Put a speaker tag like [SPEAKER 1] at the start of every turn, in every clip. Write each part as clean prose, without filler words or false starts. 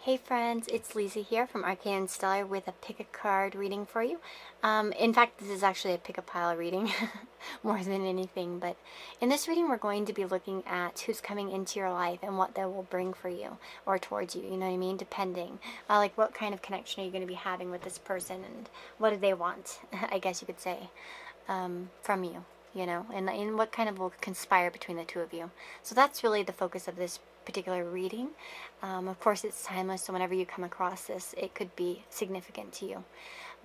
[SPEAKER 1] Hey friends, it's Lisa here from Arcane Stellar with a pick a card reading for you. In fact, this is actually a pick a pile reading more than anything, but in this reading we're going to be looking at who's coming into your life and what they will bring for you or towards you, you know what I mean, depending. Like what kind of connection are you going to be having with this person and what do they want, I guess you could say, from you, you know, and what kind of will conspire between the two of you. So that's really the focus of this particular reading. Of course, it's timeless, so whenever you come across this, it could be significant to you.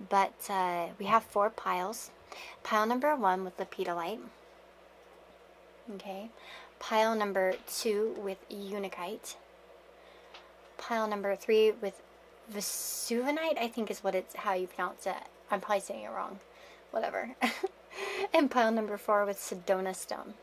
[SPEAKER 1] But we have 4 piles. Pile number 1 with lepidolite. Okay. Pile number 2 with unikite. Pile number 3 with vesuvinite, I think is what it's how you pronounce it. I'm probably saying it wrong. Whatever. And pile number 4 with Sedona stone.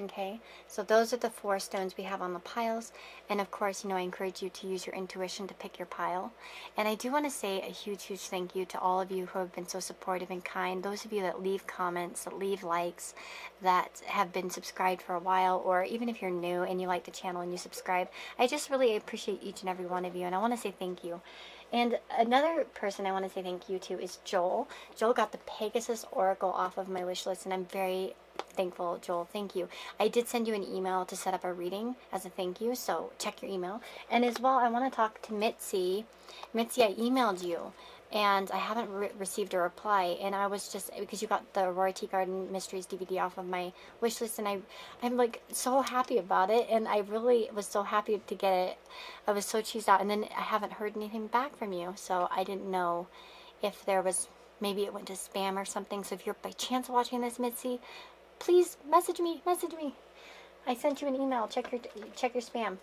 [SPEAKER 1] Okay, so those are the 4 stones we have on the piles, and of course, you know, I encourage you to use your intuition to pick your pile. And I do want to say a huge thank you to all of you who have been so supportive and kind, those of you that leave comments, that leave likes, that have been subscribed for a while, or even if you're new and you like the channel and you subscribe. I just really appreciate each and every one of you, and I want to say thank you. And another person I want to say thank you to is Joel. Joel got the Pegasus Oracle off of my wish list, and I'm very thankful, Joel. Thank you. I did send you an email to set up a reading as a thank you, so check your email. And as well, I want to talk to Mitzi. Mitzi, I emailed you, and I haven't received a reply. And I was just, because you got the Aurora Tea Garden Mysteries DVD off of my wish list, and I'm like so happy about it, and I really was so happy to get it. I was so cheesed out, and then I haven't heard anything back from you, so I didn't know if there was, maybe it went to spam or something. So if you're by chance watching this, Mitzi, please message me. I sent you an email. Check your spam.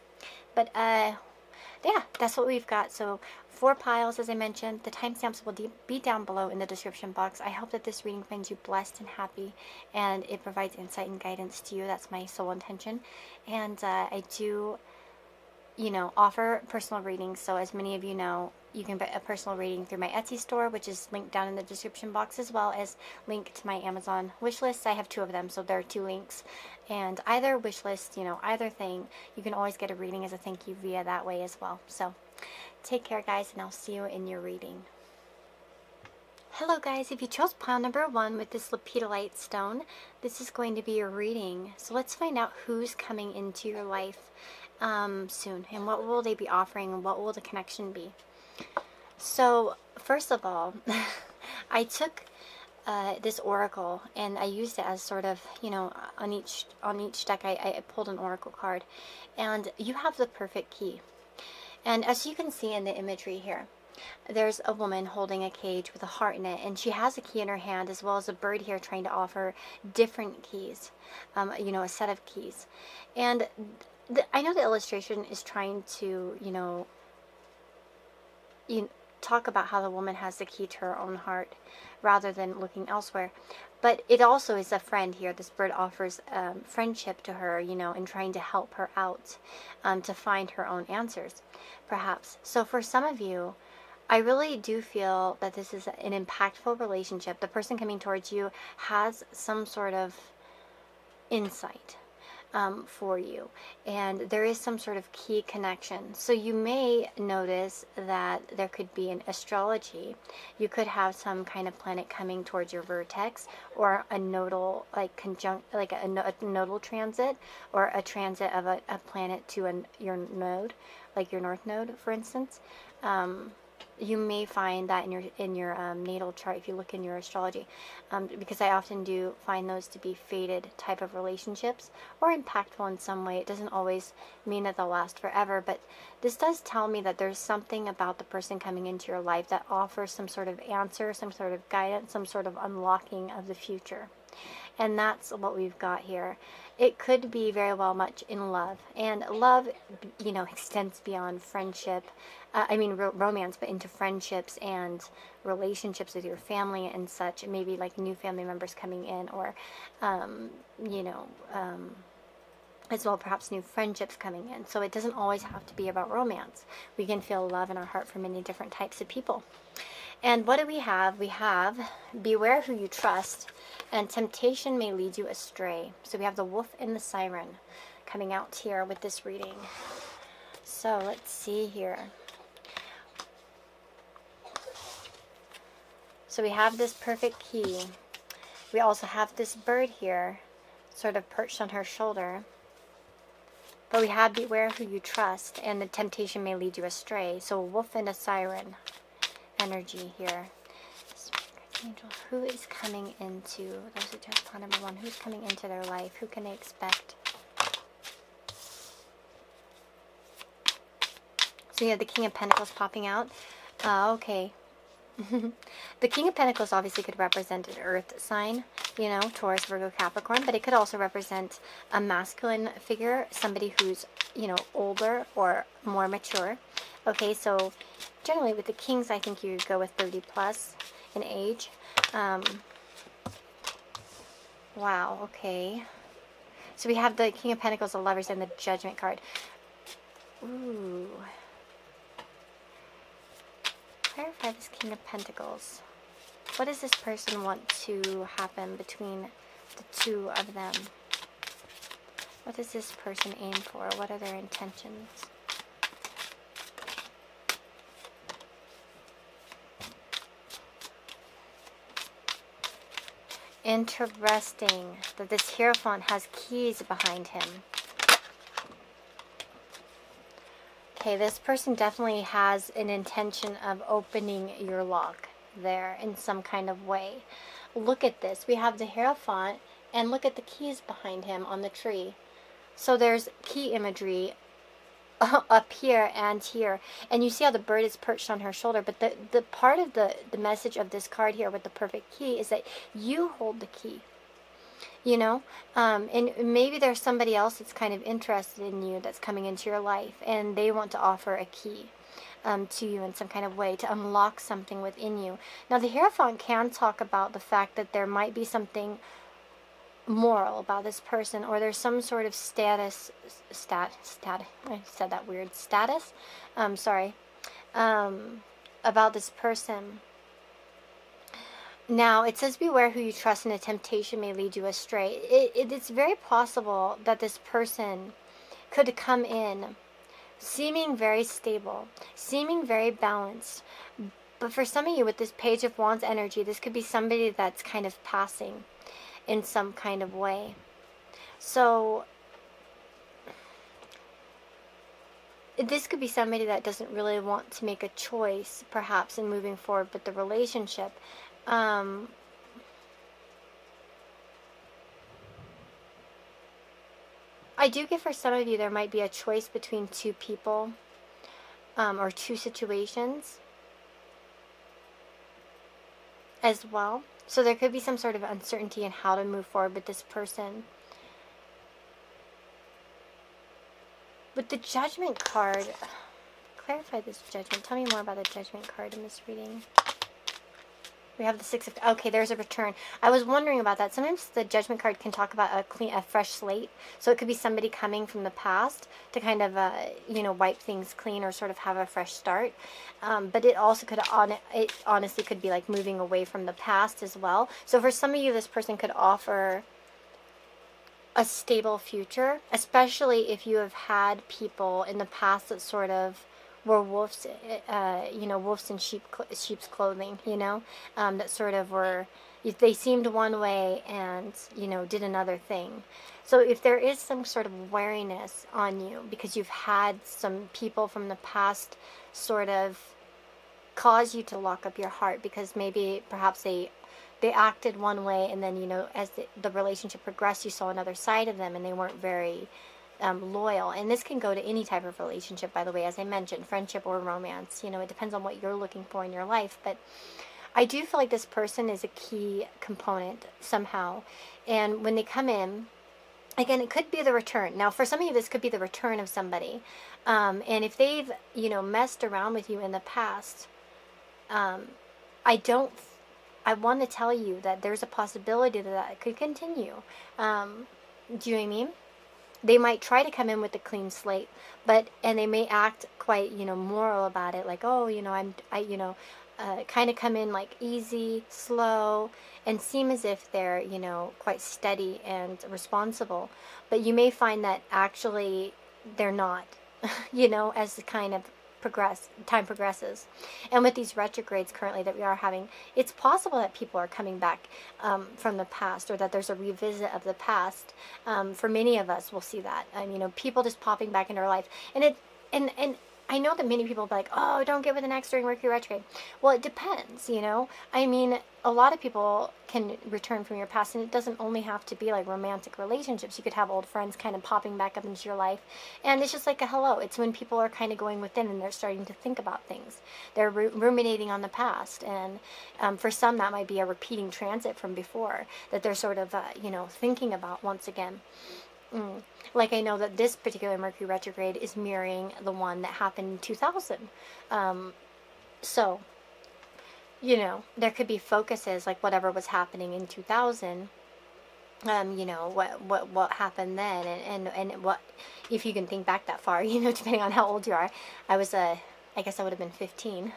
[SPEAKER 1] But yeah, that's what we've got. So 4 piles, as I mentioned. The timestamps will be down below in the description box. I hope that this reading finds you blessed and happy, and it provides insight and guidance to you. That's my sole intention. And I do, you know, offer personal readings. So as many of you know, you can get a personal reading through my Etsy store, which is linked down in the description box, as well as link to my Amazon wish list. I have 2 of them, so there are 2 links. And either wish list, you know, either thing, you can always get a reading as a thank you via that way as well. So take care, guys, and I'll see you in your reading. Hello, guys. If you chose pile number 1 with this lepidolite stone, this is going to be your reading. So let's find out who's coming into your life soon, and what will they be offering, and what will the connection be. So first of all, I took this oracle and I used it as sort of, you know, on each deck I pulled an oracle card, and you have the perfect key. And as you can see in the imagery here, there's a woman holding a cage with a heart in it, and she has a key in her hand, as well as a bird here trying to offer different keys, you know, a set of keys. And I know the illustration is trying to, you know, talk about how the woman has the key to her own heart rather than looking elsewhere. But it also is a friend here. This bird offers friendship to her, you know, and trying to help her out to find her own answers, perhaps. So for some of you, I really do feel that this is an impactful relationship. The person coming towards you has some sort of insight for you, and there is some sort of key connection. So you may notice that there could be an astrology. You could have some kind of planet coming towards your vertex, or a nodal, like a nodal transit, or a transit of a planet to your node, like your north node, for instance. You may find that in your natal chart if you look in your astrology, because I often do find those to be fated type of relationships, or impactful in some way. It doesn't always mean that they'll last forever, but this does tell me that there's something about the person coming into your life that offers some sort of answer, some sort of guidance, some sort of unlocking of the future. And that's what we've got here. It could be very well much in love, and love, you know, extends beyond friendship. Romance, but into friendships and relationships with your family and such. Maybe like new family members coming in, or you know, as well perhaps new friendships coming in. So it doesn't always have to be about romance. We can feel love in our heart for many different types of people. And what do we have? We have beware who you trust, and temptation may lead you astray. So we have the wolf and the siren coming out here with this reading. So let's see here. So we have this perfect key. We also have this bird here, sort of perched on her shoulder. But we have beware who you trust, and the temptation may lead you astray. So a wolf and a siren energy here. Angel, who is coming into, those who just pile number 1, who's coming into their life? Who can they expect? So you have the King of Pentacles popping out. Okay. The King of Pentacles obviously could represent an earth sign, you know, Taurus, Virgo, Capricorn, but it could also represent a masculine figure, somebody who's, you know, older or more mature. Okay, so generally with the Kings, I think you go with 30 plus in age. Wow, okay. So we have the King of Pentacles, the Lovers, and the Judgment card. Ooh. Clarify this King of Pentacles. What does this person want to happen between the two of them? What does this person aim for? What are their intentions? Interesting that this Hierophant has keys behind him. Okay, this person definitely has an intention of opening your lock there in some kind of way. Look at this. We have the Hierophant, and look at the keys behind him on the tree. So there's key imagery up here and here. And you see how the bird is perched on her shoulder. But the part of the message of this card here with the perfect key is that you hold the key. You know, and maybe there's somebody else that's kind of interested in you that's coming into your life, and they want to offer a key to you in some kind of way to unlock something within you. Now, the Hierophant can talk about the fact that there might be something moral about this person, or there's some sort of status, I said that weird, status, about this person. Now, it says, beware who you trust, and a temptation may lead you astray. It's very possible that this person could come in seeming very stable, seeming very balanced. But for some of you, with this Page of Wands energy, this could be somebody that's kind of passing in some kind of way. So this could be somebody that doesn't really want to make a choice, perhaps, in moving forward with the relationship. I do get for some of you there might be a choice between two people, or two situations as well. So there could be some sort of uncertainty in how to move forward with this person. With the Judgment card, clarify this Judgment. Tell me more about the Judgment card in this reading. We have the Six of... Okay, there's a return. I was wondering about that. Sometimes the Judgment card can talk about a fresh slate. So it could be somebody coming from the past to kind of, you know, wipe things clean or sort of have a fresh start. But it also could, it honestly could be like moving away from the past as well. So for some of you, this person could offer a stable future, especially if you have had people in the past that sort of were wolves, you know, wolves in sheep's clothing, you know, that sort of were, they seemed one way and, you know, did another thing. So if there is some sort of wariness on you because you've had some people from the past sort of cause you to lock up your heart because maybe perhaps they acted one way, and then, you know, as the relationship progressed, you saw another side of them, and they weren't very loyal. And this can go to any type of relationship, by the way, as I mentioned, friendship or romance. You know, it depends on what you're looking for in your life. But I do feel like this person is a key component somehow. And when they come in, again, it could be the return. Now, for some of you, this could be the return of somebody. And if they've, you know, messed around with you in the past, I want to tell you that there's a possibility that it could continue. Do you know what I mean? They might try to come in with a clean slate, and they may act quite, you know, moral about it. Like, oh, you know, kind of come in like easy, slow, and seem as if they're, you know, quite steady and responsible. But you may find that actually they're not. you know, as the kind of time progresses. And with these retrogrades currently that we are having, it's possible that people are coming back from the past, or that there's a revisit of the past. For many of us, we'll see that. You know, people just popping back into our life. And I know that many people will be like, oh, don't get with an ex during Mercury retrograde. Well, it depends, you know. I mean, a lot of people can return from your past, and it doesn't only have to be like romantic relationships. You could have old friends kind of popping back up into your life, and it's just like a hello. It's when people are kind of going within and they're starting to think about things. They're ruminating on the past, and for some that might be a repeating transit from before that they're sort of, you know, thinking about once again. Like, I know that this particular Mercury retrograde is mirroring the one that happened in 2000. So, you know, there could be focuses like whatever was happening in 2000. You know, what happened then, and what, if you can think back that far, you know, depending on how old you are. I was I guess I would have been 15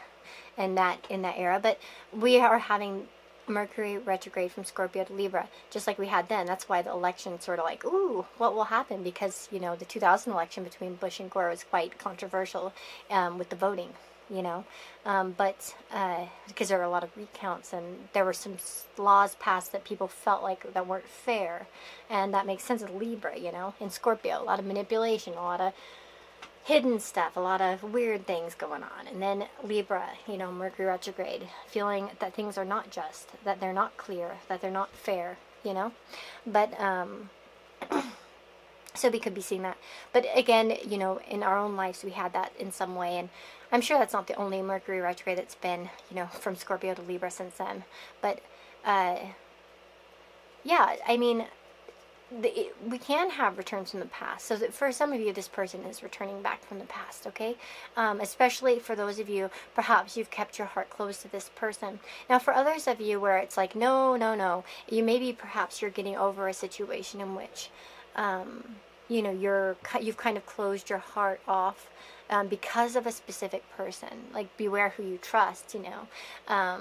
[SPEAKER 1] in that era. But we are having Mercury retrograde from Scorpio to Libra, just like we had then. That's why the election sort of like, ooh, what will happen? Because, you know, the 2000 election between Bush and Gore was quite controversial with the voting, you know. But because there were a lot of recounts, and there were some laws passed that people felt like that weren't fair. And that makes sense with Libra, you know. In Scorpio, a lot of manipulation, a lot of hidden stuff, a lot of weird things going on. And then Libra, you know, Mercury retrograde, feeling that things are not just, that they're not clear, that they're not fair, you know. But so we could be seeing that. But again, you know, in our own lives we had that in some way, and I'm sure that's not the only Mercury retrograde that's been, you know, from Scorpio to Libra since then. But yeah, I mean, we can have returns from the past. So that for some of you, this person is returning back from the past, okay? Especially for those of you, perhaps you've kept your heart closed to this person. Now, for others of you where it's like, no, no, no, you maybe perhaps you're getting over a situation in which, you know, you've kind of closed your heart off because of a specific person. Like, beware who you trust, you know.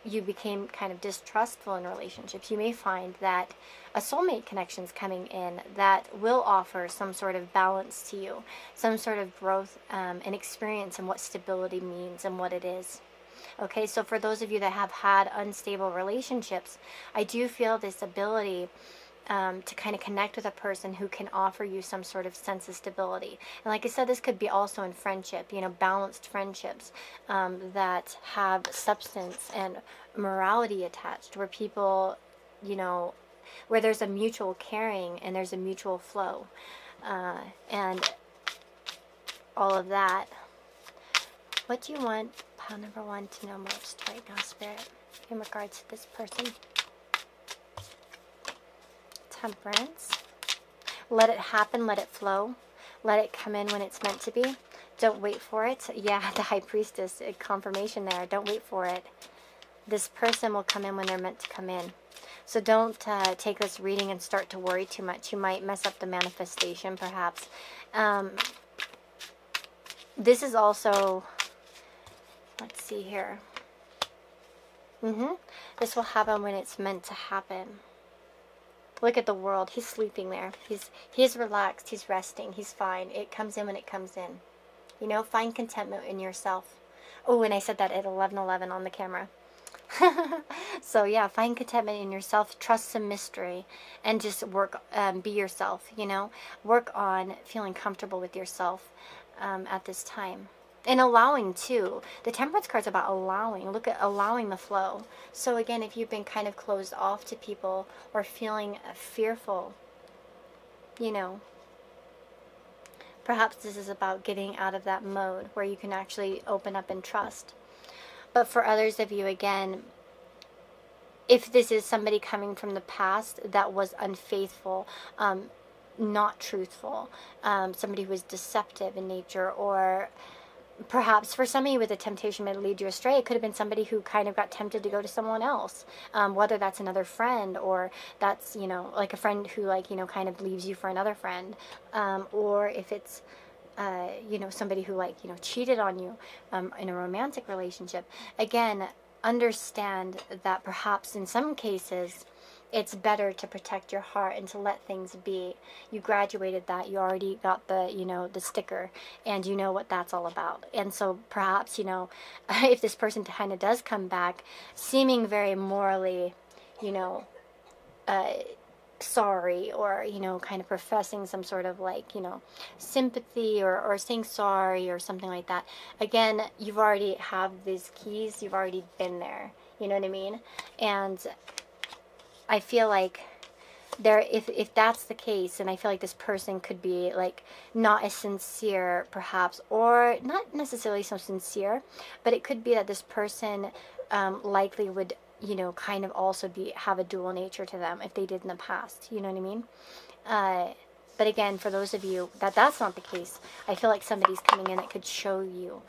[SPEAKER 1] You became kind of distrustful in relationships. You may find that a soulmate connection is coming in that will offer some sort of balance to you, some sort of growth and experience in what stability means and what it is. Okay, so for those of you that have had unstable relationships, I do feel this ability to kind of connect with a person who can offer you some sort of sense of stability. And like I said, this could be also in friendship, you know, balanced friendships that have substance and morality attached, where people, you know, where there's a mutual caring and there's a mutual flow and all of that. What do you want pile number 1 to know most right now, Spirit, in regards to this person? Temperance. Let it happen, let it flow, let it come in when it's meant to be. Don't wait for it. Yeah, the High Priestess, confirmation there. Don't wait for it. This person will come in when they're meant to come in. So don't take this reading and start to worry too much. You might mess up the manifestation, perhaps. This is also, let's see here. This will happen when it's meant to happen. Look at the world. He's sleeping there. He's relaxed. He's resting. He's fine. It comes in when it comes in. You know, find contentment in yourself. Oh, and I said that at 11:11 on the camera. So yeah, find contentment in yourself. Trust some mystery, and just work. Be yourself. You know, work on feeling comfortable with yourself at this time. And allowing too. The Temperance card's about allowing. Look at allowing the flow. So again, if you've been kind of closed off to people or feeling fearful, you know, perhaps this is about getting out of that mode where you can actually open up and trust. But for others of you, again, if this is somebody coming from the past that was unfaithful, not truthful, somebody who was deceptive in nature, or perhaps for some of you with a temptation may lead you astray. It could have been somebody who kind of got tempted to go to someone else, whether that's another friend, or that's, you know, like a friend who, like, you know, kind of leaves you for another friend, or if it's you know, somebody who, like, you know, cheated on you in a romantic relationship. Again, understand that perhaps in some cases it's better to protect your heart and to let things be. You graduated that. You already got the, you know, the sticker, and you know what that's all about. And so perhaps, you know, if this person kind of does come back seeming very morally, you know, sorry, or, you know, kind of professing some sort of, like, you know, sympathy, or saying sorry or something like that, again, you've already have these keys, you've already been there, you know what I mean? And I feel like there, if that's the case, and I feel like this person could be, like, not as sincere perhaps, or not necessarily so sincere, but it could be that this person likely would, you know, kind of also have a dual nature to them if they did in the past, you know what I mean? But again, for those of you that's not the case, I feel like somebody's coming in that could show you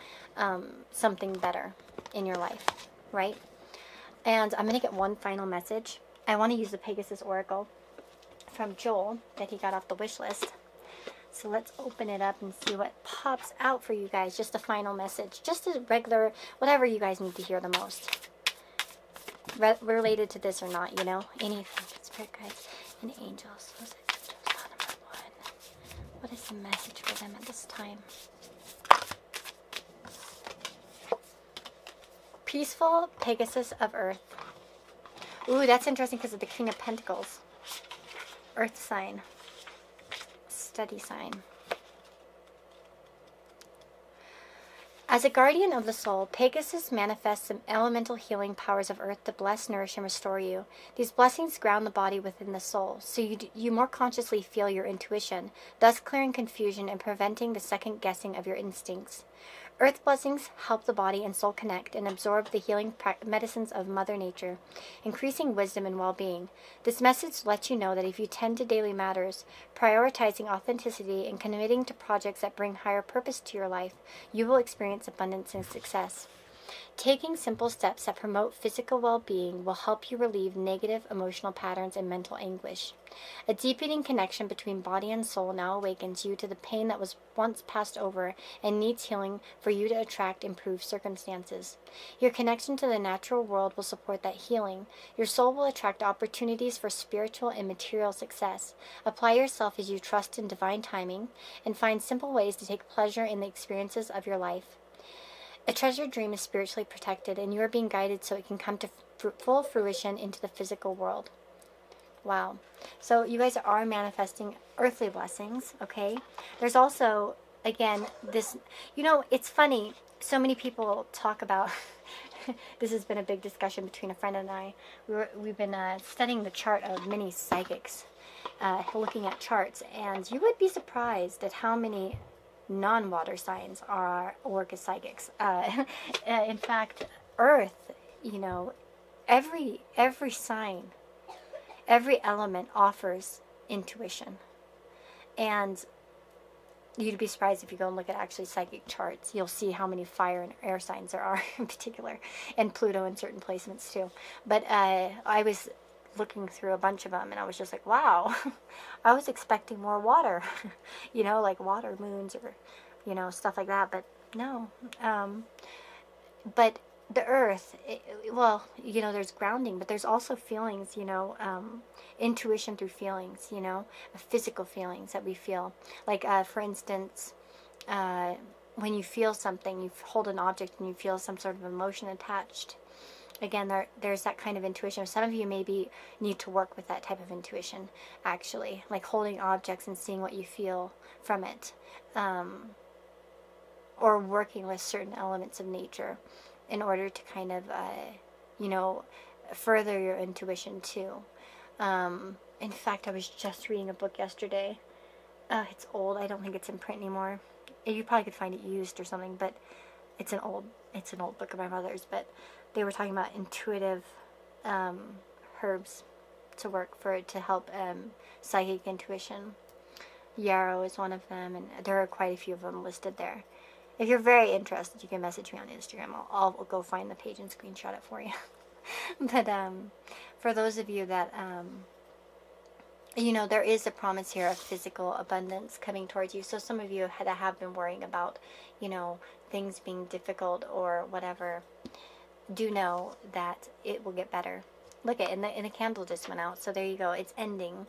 [SPEAKER 1] something better in your life, right? And I'm going to get one final message. I want to use the Pegasus Oracle from Joel that he got off the wish list. So let's open it up and see what pops out for you guys. Just a final message. Just a regular, whatever you guys need to hear the most. Related to this or not, you know? Anything. Spirit guides and angels. What is it? Angels, number 1. What is the message for them at this time? Peaceful Pegasus of Earth. Ooh, that's interesting because of the King of Pentacles. Earth sign. Steady sign. As a guardian of the soul, Pegasus manifests the elemental healing powers of Earth to bless, nourish, and restore you. These blessings ground the body within the soul, so you more consciously feel your intuition, thus clearing confusion and preventing the second guessing of your instincts. Earth blessings help the body and soul connect and absorb the healing medicines of Mother Nature, increasing wisdom and well-being. This message lets you know that if you tend to daily matters, prioritizing authenticity and committing to projects that bring higher purpose to your life, you will experience abundance and success. Taking simple steps that promote physical well-being will help you relieve negative emotional patterns and mental anguish. A deepening connection between body and soul now awakens you to the pain that was once passed over and needs healing for you to attract improved circumstances. Your connection to the natural world will support that healing. Your soul will attract opportunities for spiritual and material success. Apply yourself as you trust in divine timing and find simple ways to take pleasure in the experiences of your life. A treasured dream is spiritually protected, and you are being guided so it can come to full fruition into the physical world. Wow. So you guys are manifesting earthly blessings, okay? There's also, again, this, you know, it's funny. So many people talk about, this has been a big discussion between a friend and I. We've been studying the chart of many psychics, looking at charts, and you would be surprised at how many non-water signs work as psychics. In fact, Earth, you know, every sign, every element offers intuition. And you'd be surprised if you go and look at actually psychic charts. You'll see how many fire and air signs there are in particular, and Pluto in certain placements too. But I was looking through a bunch of them, and I was just like, wow, I was expecting more water, you know, like water moons or, you know, stuff like that, but no. But the Earth, well, you know, there's grounding, but there's also feelings, you know, intuition through feelings, you know, physical feelings that we feel. Like, for instance, when you feel something, you hold an object and you feel some sort of emotion attached. Again, there's that kind of intuition. Some of you maybe need to work with that type of intuition, actually, like holding objects and seeing what you feel from it, or working with certain elements of nature in order to kind of, you know, further your intuition too. In fact, I was just reading a book yesterday. It's old. I don't think it's in print anymore. You probably could find it used or something, but it's an old book of my mother's. But they were talking about intuitive herbs to help psychic intuition. Yarrow is one of them, and there are quite a few of them listed there. If you're very interested, you can message me on Instagram. I'll go find the page and screenshot it for you. But for those of you that, you know, there is a promise here of physical abundance coming towards you. So some of you that have been worrying about, you know, things being difficult or whatever, do know that it will get better. Look at it, and the candle just went out. So there you go. It's ending.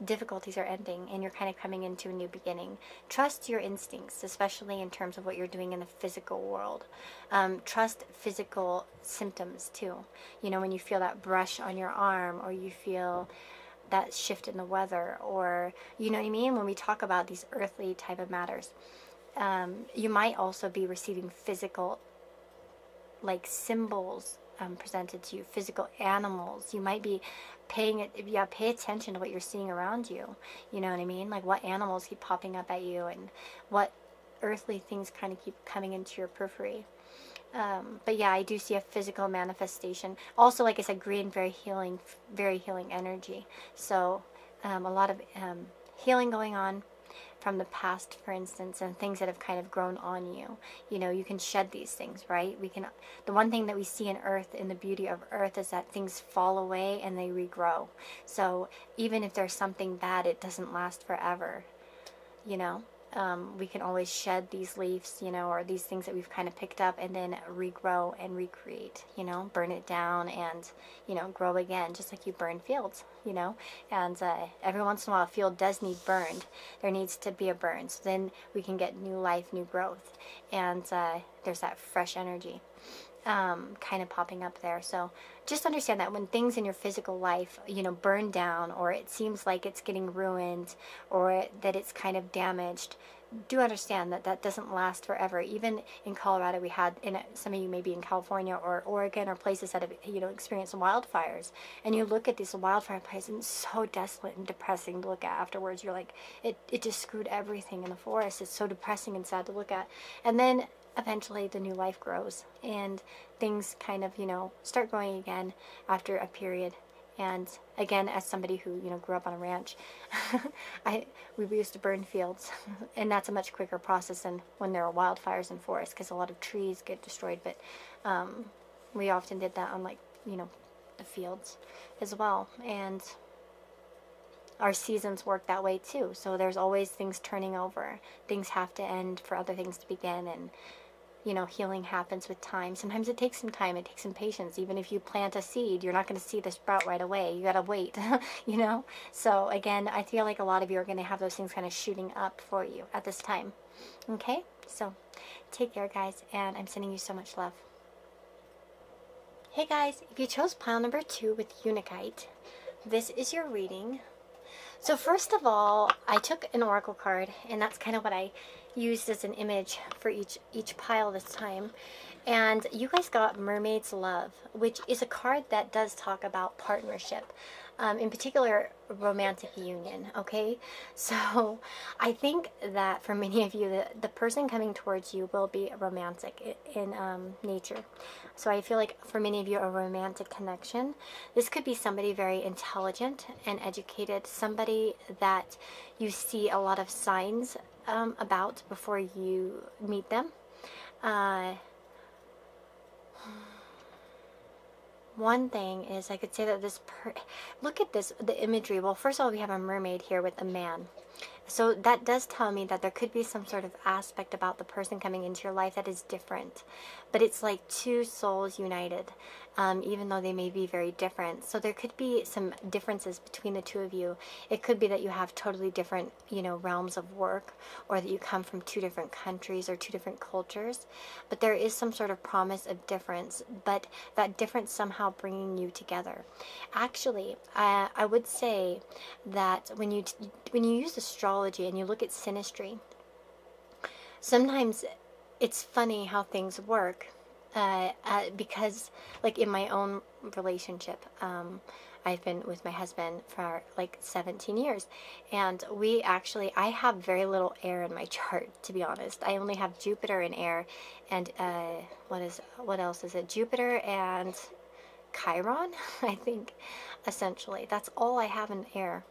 [SPEAKER 1] Difficulties are ending, and you're kind of coming into a new beginning. Trust your instincts, especially in terms of what you're doing in the physical world. Trust physical symptoms too. You know, when you feel that brush on your arm, or you feel that shift in the weather, or, you know what I mean? When we talk about these earthly type of matters, you might also be receiving physical, like, symbols presented to you, physical animals. You might be paying it, yeah, pay attention to what you're seeing around you. You know what I mean? Like, what animals keep popping up at you, and what earthly things kind of keep coming into your periphery. But yeah, I do see a physical manifestation. Also, like I said, green, very healing energy. So a lot of healing going on from the past, for instance, and things that have kind of grown on you. You know, you can shed these things, right? The one thing that we see in earth, in the beauty of earth, is that things fall away and they regrow. So even if there's something bad, it doesn't last forever, you know? We can always shed these leaves, you know, or these things that we've kind of picked up, and then regrow and recreate, you know, burn it down and, you know, grow again, just like you burn fields, you know. And every once in a while, a field does need burned. There needs to be a burn, so then we can get new life, new growth, and there's that fresh energy kind of popping up there. So just understand that when things in your physical life, you know, burn down, or it seems like it's getting ruined, or that it's kind of damaged, do understand that that doesn't last forever. Even in Colorado, we had, some of you may be in California or Oregon, or places that have, you know, experienced wildfires, and you look at these wildfire places, and it's so desolate and depressing to look at afterwards. You're like, it just screwed everything in the forest. It's so depressing and sad to look at. And then eventually the new life grows, and things kind of, you know, start growing again after a period. And again, as somebody who, you know, grew up on a ranch, we used to burn fields, and that's a much quicker process than when there are wildfires in forests, because a lot of trees get destroyed. But we often did that on, like, you know, the fields as well. And our seasons work that way too. So there's always things turning over. Things have to end for other things to begin, and, you know, healing happens with time. Sometimes it takes some time. It takes some patience. Even if you plant a seed, you're not going to see the sprout right away. You got to wait, you know? So again, I feel like a lot of you are going to have those things kind of shooting up for you at this time. Okay? So take care, guys, and I'm sending you so much love. Hey guys, if you chose pile number 2 with Unakite, this is your reading. So first of all, I took an oracle card, and that's kind of what I used as an image for each pile this time. And you guys got Mermaid's Love, which is a card that does talk about partnership, in particular romantic union. Okay, so I think that for many of you, the person coming towards you will be romantic in nature. So I feel like for many of you, a romantic connection. This could be somebody very intelligent and educated, somebody that you see a lot of signs about before you meet them. One thing is, I could say that look at this, the imagery. Well, first of all, we have a mermaid here with a man. So that does tell me that there could be some sort of aspect about the person coming into your life that is different. But it's like two souls united, even though they may be very different. So there could be some differences between the two of you. It could be that you have totally different, you know, realms of work, or that you come from two different countries or two different cultures. But there is some sort of promise of difference, but that difference somehow bringing you together. Actually, I would say that when you use astrology and you look at synastry, sometimes it's funny how things work, because, like, in my own relationship, I've been with my husband for like 17 years, and I have very little air in my chart, to be honest. I only have Jupiter in air, and what else is it? Jupiter and Chiron, I think, essentially. That's all I have in air.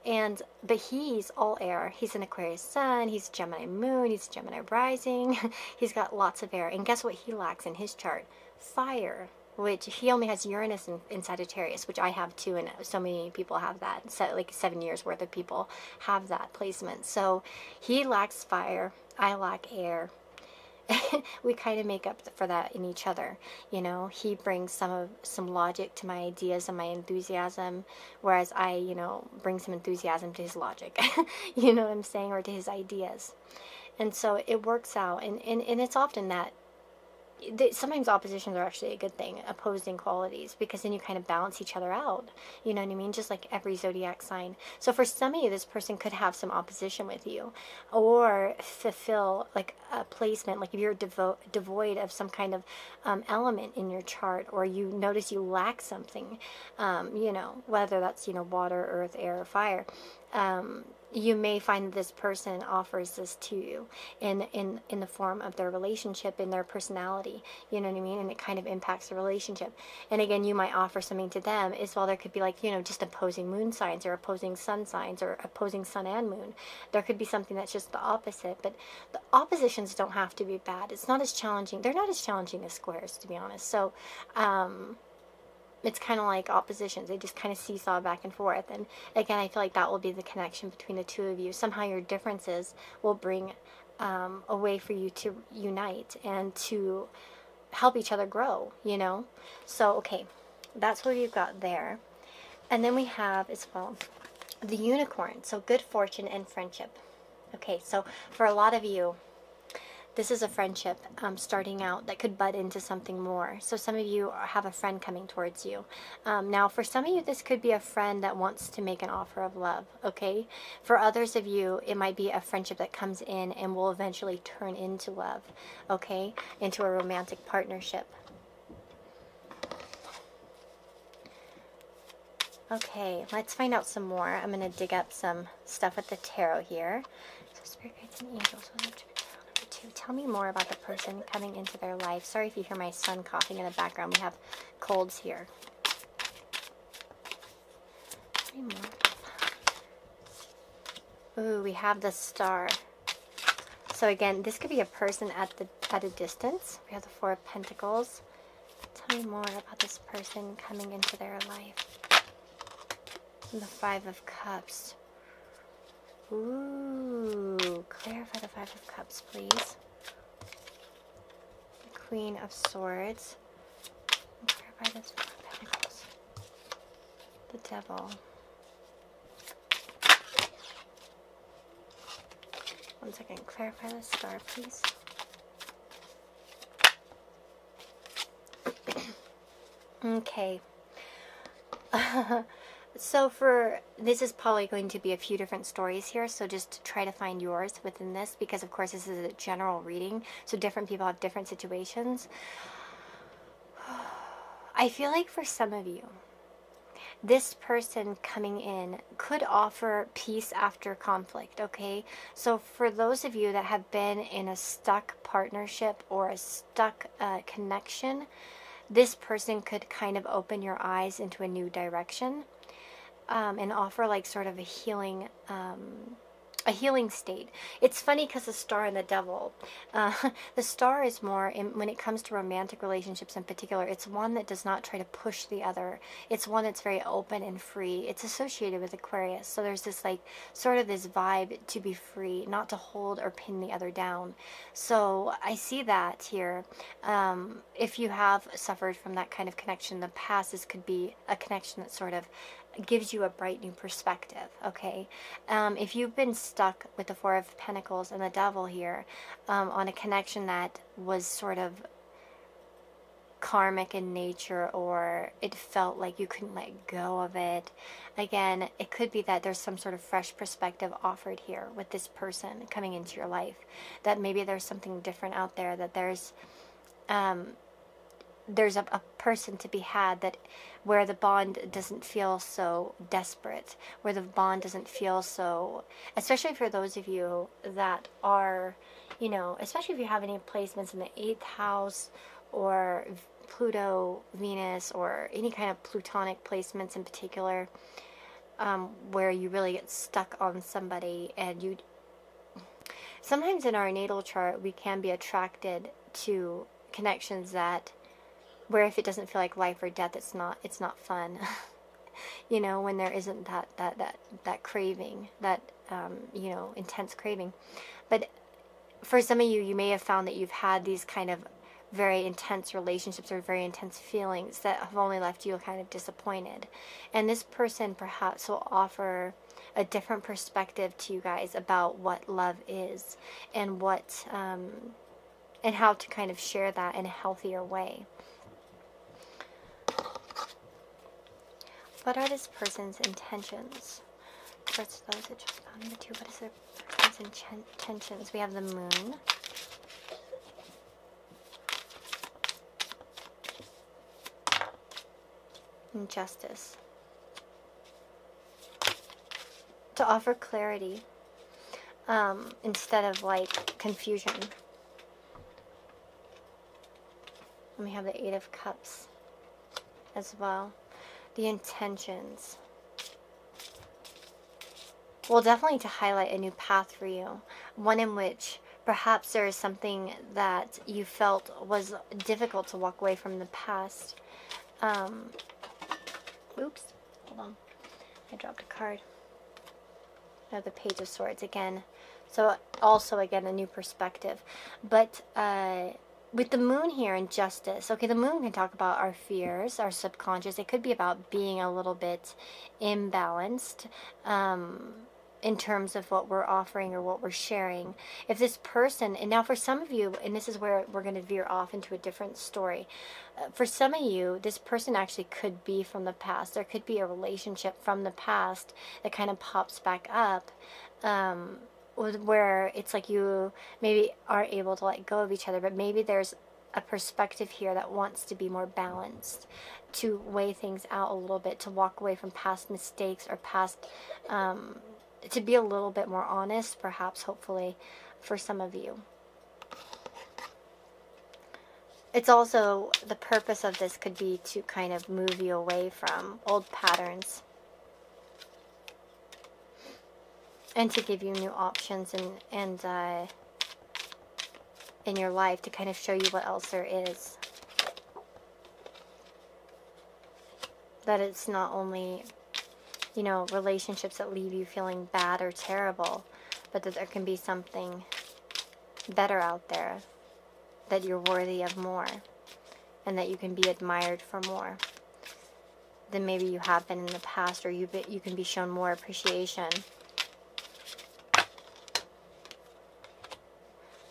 [SPEAKER 1] But he's all air. He's an Aquarius sun, he's a Gemini moon, he's a Gemini rising. He's got lots of air. And guess what he lacks in his chart? Fire, which he only has Uranus in Sagittarius, which I have too, and so many people have that. So like 7 years worth of people have that placement. So he lacks fire, I lack air. we kind of make up for that in each other. You know, he brings some logic to my ideas and my enthusiasm, whereas I, you know, bring some enthusiasm to his logic. You know what I'm saying? Or to his ideas. And so it works out, and it's often that sometimes oppositions are actually a good thing, opposing qualities, because then you kind of balance each other out. You know what I mean? Just like every zodiac sign. So for some of you, this person could have some opposition with you, or fulfill like a placement, like if you're devoid of some kind of element in your chart, or you notice you lack something, you know, whether that's, you know, water, earth, air, or fire. You may find that this person offers this to you in the form of their relationship, in their personality, you know what I mean? And it kind of impacts the relationship. And again, you might offer something to them as well. There could be like, you know, just opposing moon signs, or opposing sun signs, or opposing sun and moon. There could be something that's just the opposite, but the oppositions don't have to be bad. It's not as challenging. They're not as challenging as squares, to be honest. So, it's kind of like oppositions. They just kind of seesaw back and forth. And again, I feel like that will be the connection between the two of you. Somehow your differences will bring a way for you to unite and to help each other grow, you know? So, okay, that's what we've got there. And then we have, as well, the unicorn. So good fortune and friendship. Okay, so for a lot of you, this is a friendship starting out that could bud into something more. So some of you have a friend coming towards you. Now, for some of you, this could be a friend that wants to make an offer of love, okay? For others of you, it might be a friendship that comes in and will eventually turn into love, okay? Into a romantic partnership. Okay, let's find out some more. I'm going to dig up some stuff with the tarot here. So spirit guides and angels will have to be. Tell me more about the person coming into their life. Sorry if you hear my son coughing in the background. We have colds here. Tell me more. Ooh, we have the star. So again, this could be a person at a distance. We have the Four of Pentacles. Tell me more about this person coming into their life. And the Five of Cups. Ooh, clarify the Five of Cups, please. The Queen of Swords. Clarify this Four of Pentacles. The Devil. One second, clarify the Star, please. Okay. So this is probably going to be a few different stories here, so just try to find yours within this, because of course this is a general reading, so different people have different situations. I feel like for some of you, this person coming in could offer peace after conflict, okay? So for those of you that have been in a stuck partnership or a stuck connection, this person could kind of open your eyes into a new direction. And offer like sort of a healing state. It's funny because the Star and the Devil, the Star is more, when it comes to romantic relationships in particular, it's one that does not try to push the other. It's one that's very open and free. It's associated with Aquarius. So there's this like sort of this vibe to be free, not to hold or pin the other down. So I see that here. If you have suffered from that kind of connection in the past, this could be a connection that sort of gives you a bright new perspective, okay? If you've been stuck with the Four of Pentacles and the Devil here, on a connection that was sort of karmic in nature, or it felt like you couldn't let go of it, again, it could be that there's some sort of fresh perspective offered here with this person coming into your life, that maybe there's something different out there, that there's a person to be had, that where the bond doesn't feel so desperate, where the bond doesn't feel so, especially for those of you that are, you know, especially if you have any placements in the 8th house, or Pluto, Venus, or any kind of plutonic placements in particular, where you really get stuck on somebody, and you, sometimes in our natal chart, we can be attracted to connections that, where if it doesn't feel like life or death, it's not fun. You know, when there isn't that craving, that you know, intense craving. But for some of you, you may have found that you've had these kind of very intense relationships or very intense feelings that have only left you kind of disappointed. And this person perhaps will offer a different perspective to you guys about what love is, and what and how to kind of share that in a healthier way. What are this person's intentions? First, those that just found number 2. What is their person's intentions? We have the moon. And justice. To offer clarity instead of like confusion. And we have the 8 of Cups as well. The intentions. Well, definitely to highlight a new path for you. One in which perhaps there is something that you felt was difficult to walk away from in the past. Oops. Hold on. I dropped a card. Oh, the Page of Swords again. So also, again, a new perspective. But with the moon here in justice, okay, the moon can talk about our fears, our subconscious. It could be about being a little bit imbalanced in terms of what we're offering or what we're sharing. If this person, and now for some of you, and this is where we're going to veer off into a different story. For some of you, this person actually could be from the past. There could be a relationship from the past that kind of pops back up, where it's like you maybe are able to let go of each other, but maybe there's a perspective here that wants to be more balanced, to weigh things out a little bit, to walk away from past mistakes or past, to be a little bit more honest, perhaps, hopefully, for some of you. It's also, the purpose of this could be to kind of move you away from old patterns. And to give you new options and in your life, to kind of show you what else there is. That it's not only, you know, relationships that leave you feeling bad or terrible, but that there can be something better out there, that you're worthy of more, and that you can be admired for more than maybe you have been in the past, or you can be shown more appreciation.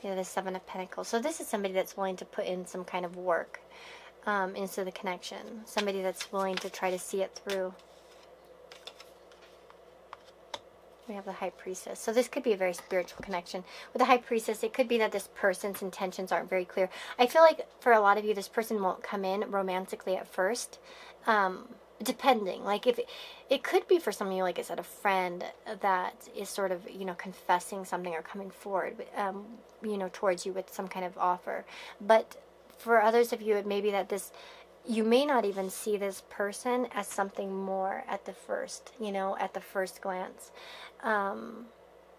[SPEAKER 1] Yeah, the 7 of Pentacles. So this is somebody that's willing to put in some kind of work into the connection. Somebody that's willing to try to see it through. We have the High Priestess. So this could be a very spiritual connection. With the High Priestess, it could be that this person's intentions aren't very clear. I feel like for a lot of you, this person won't come in romantically at first. Depending. Like, if it could be for some of you, like I said, a friend that is sort of, you know, confessing something or coming forward, you know, towards you with some kind of offer. But for others of you, it may be that you may not even see this person as something more at the first, you know, at the first glance.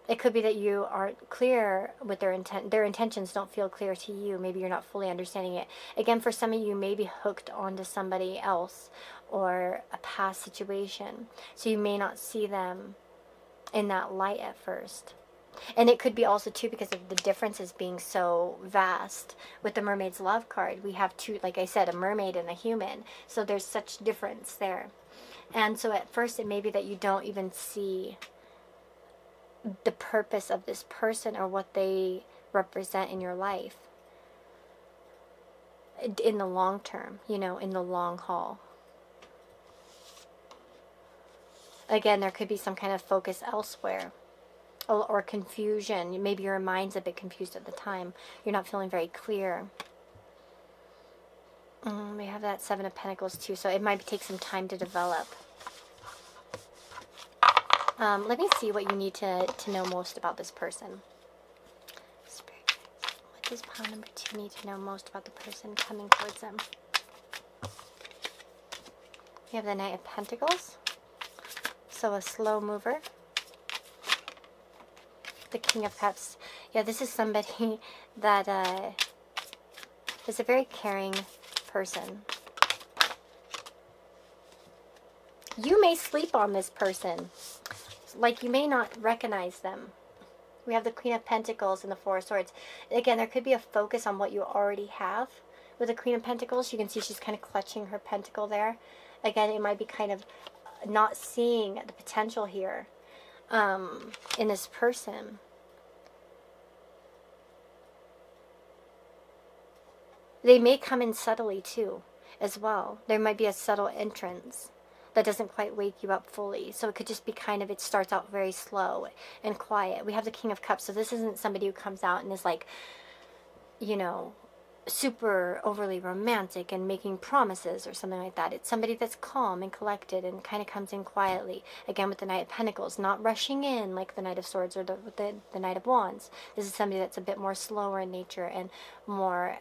[SPEAKER 1] It could be that you aren't clear with their intent. Their intentions don't feel clear to you. Maybe you're not fully understanding it. Again, for some of you, may be hooked onto somebody else or a past situation. So you may not see them in that light at first. And it could be also, too, because of the differences being so vast. With the Mermaid's Love card, we have two, like I said, a mermaid and a human. So there's such difference there. And so at first, it may be that you don't even see the purpose of this person or what they represent in your life in the long term, you know, in the long haul. Again, there could be some kind of focus elsewhere, or confusion. Maybe your mind's a bit confused at the time. You're not feeling very clear. We have that 7 of Pentacles too, so it might take some time to develop. Let me see what you need to know most about this person. Spirit, what does pile number 2 need to know most about the person coming towards them? We have the Knight of Pentacles. So a slow mover. The King of Cups. Yeah, this is somebody that is a very caring person. You may sleep on this person. Like, you may not recognize them. We have the Queen of Pentacles and the Four of Swords. Again, there could be a focus on what you already have. With the Queen of Pentacles, you can see she's kind of clutching her pentacle there. Again, it might be kind of not seeing the potential here in this person. They may come in subtly too, as well. There might be a subtle entrance that doesn't quite wake you up fully. So it could just be kind of, it starts out very slow and quiet. We have the King of Cups. So this isn't somebody who comes out and is like, you know, super overly romantic and making promises or something like that. It's somebody that's calm and collected and kind of comes in quietly. Again, with the Knight of Pentacles, not rushing in like the Knight of Swords or the Knight of Wands. This is somebody that's a bit more slower in nature and more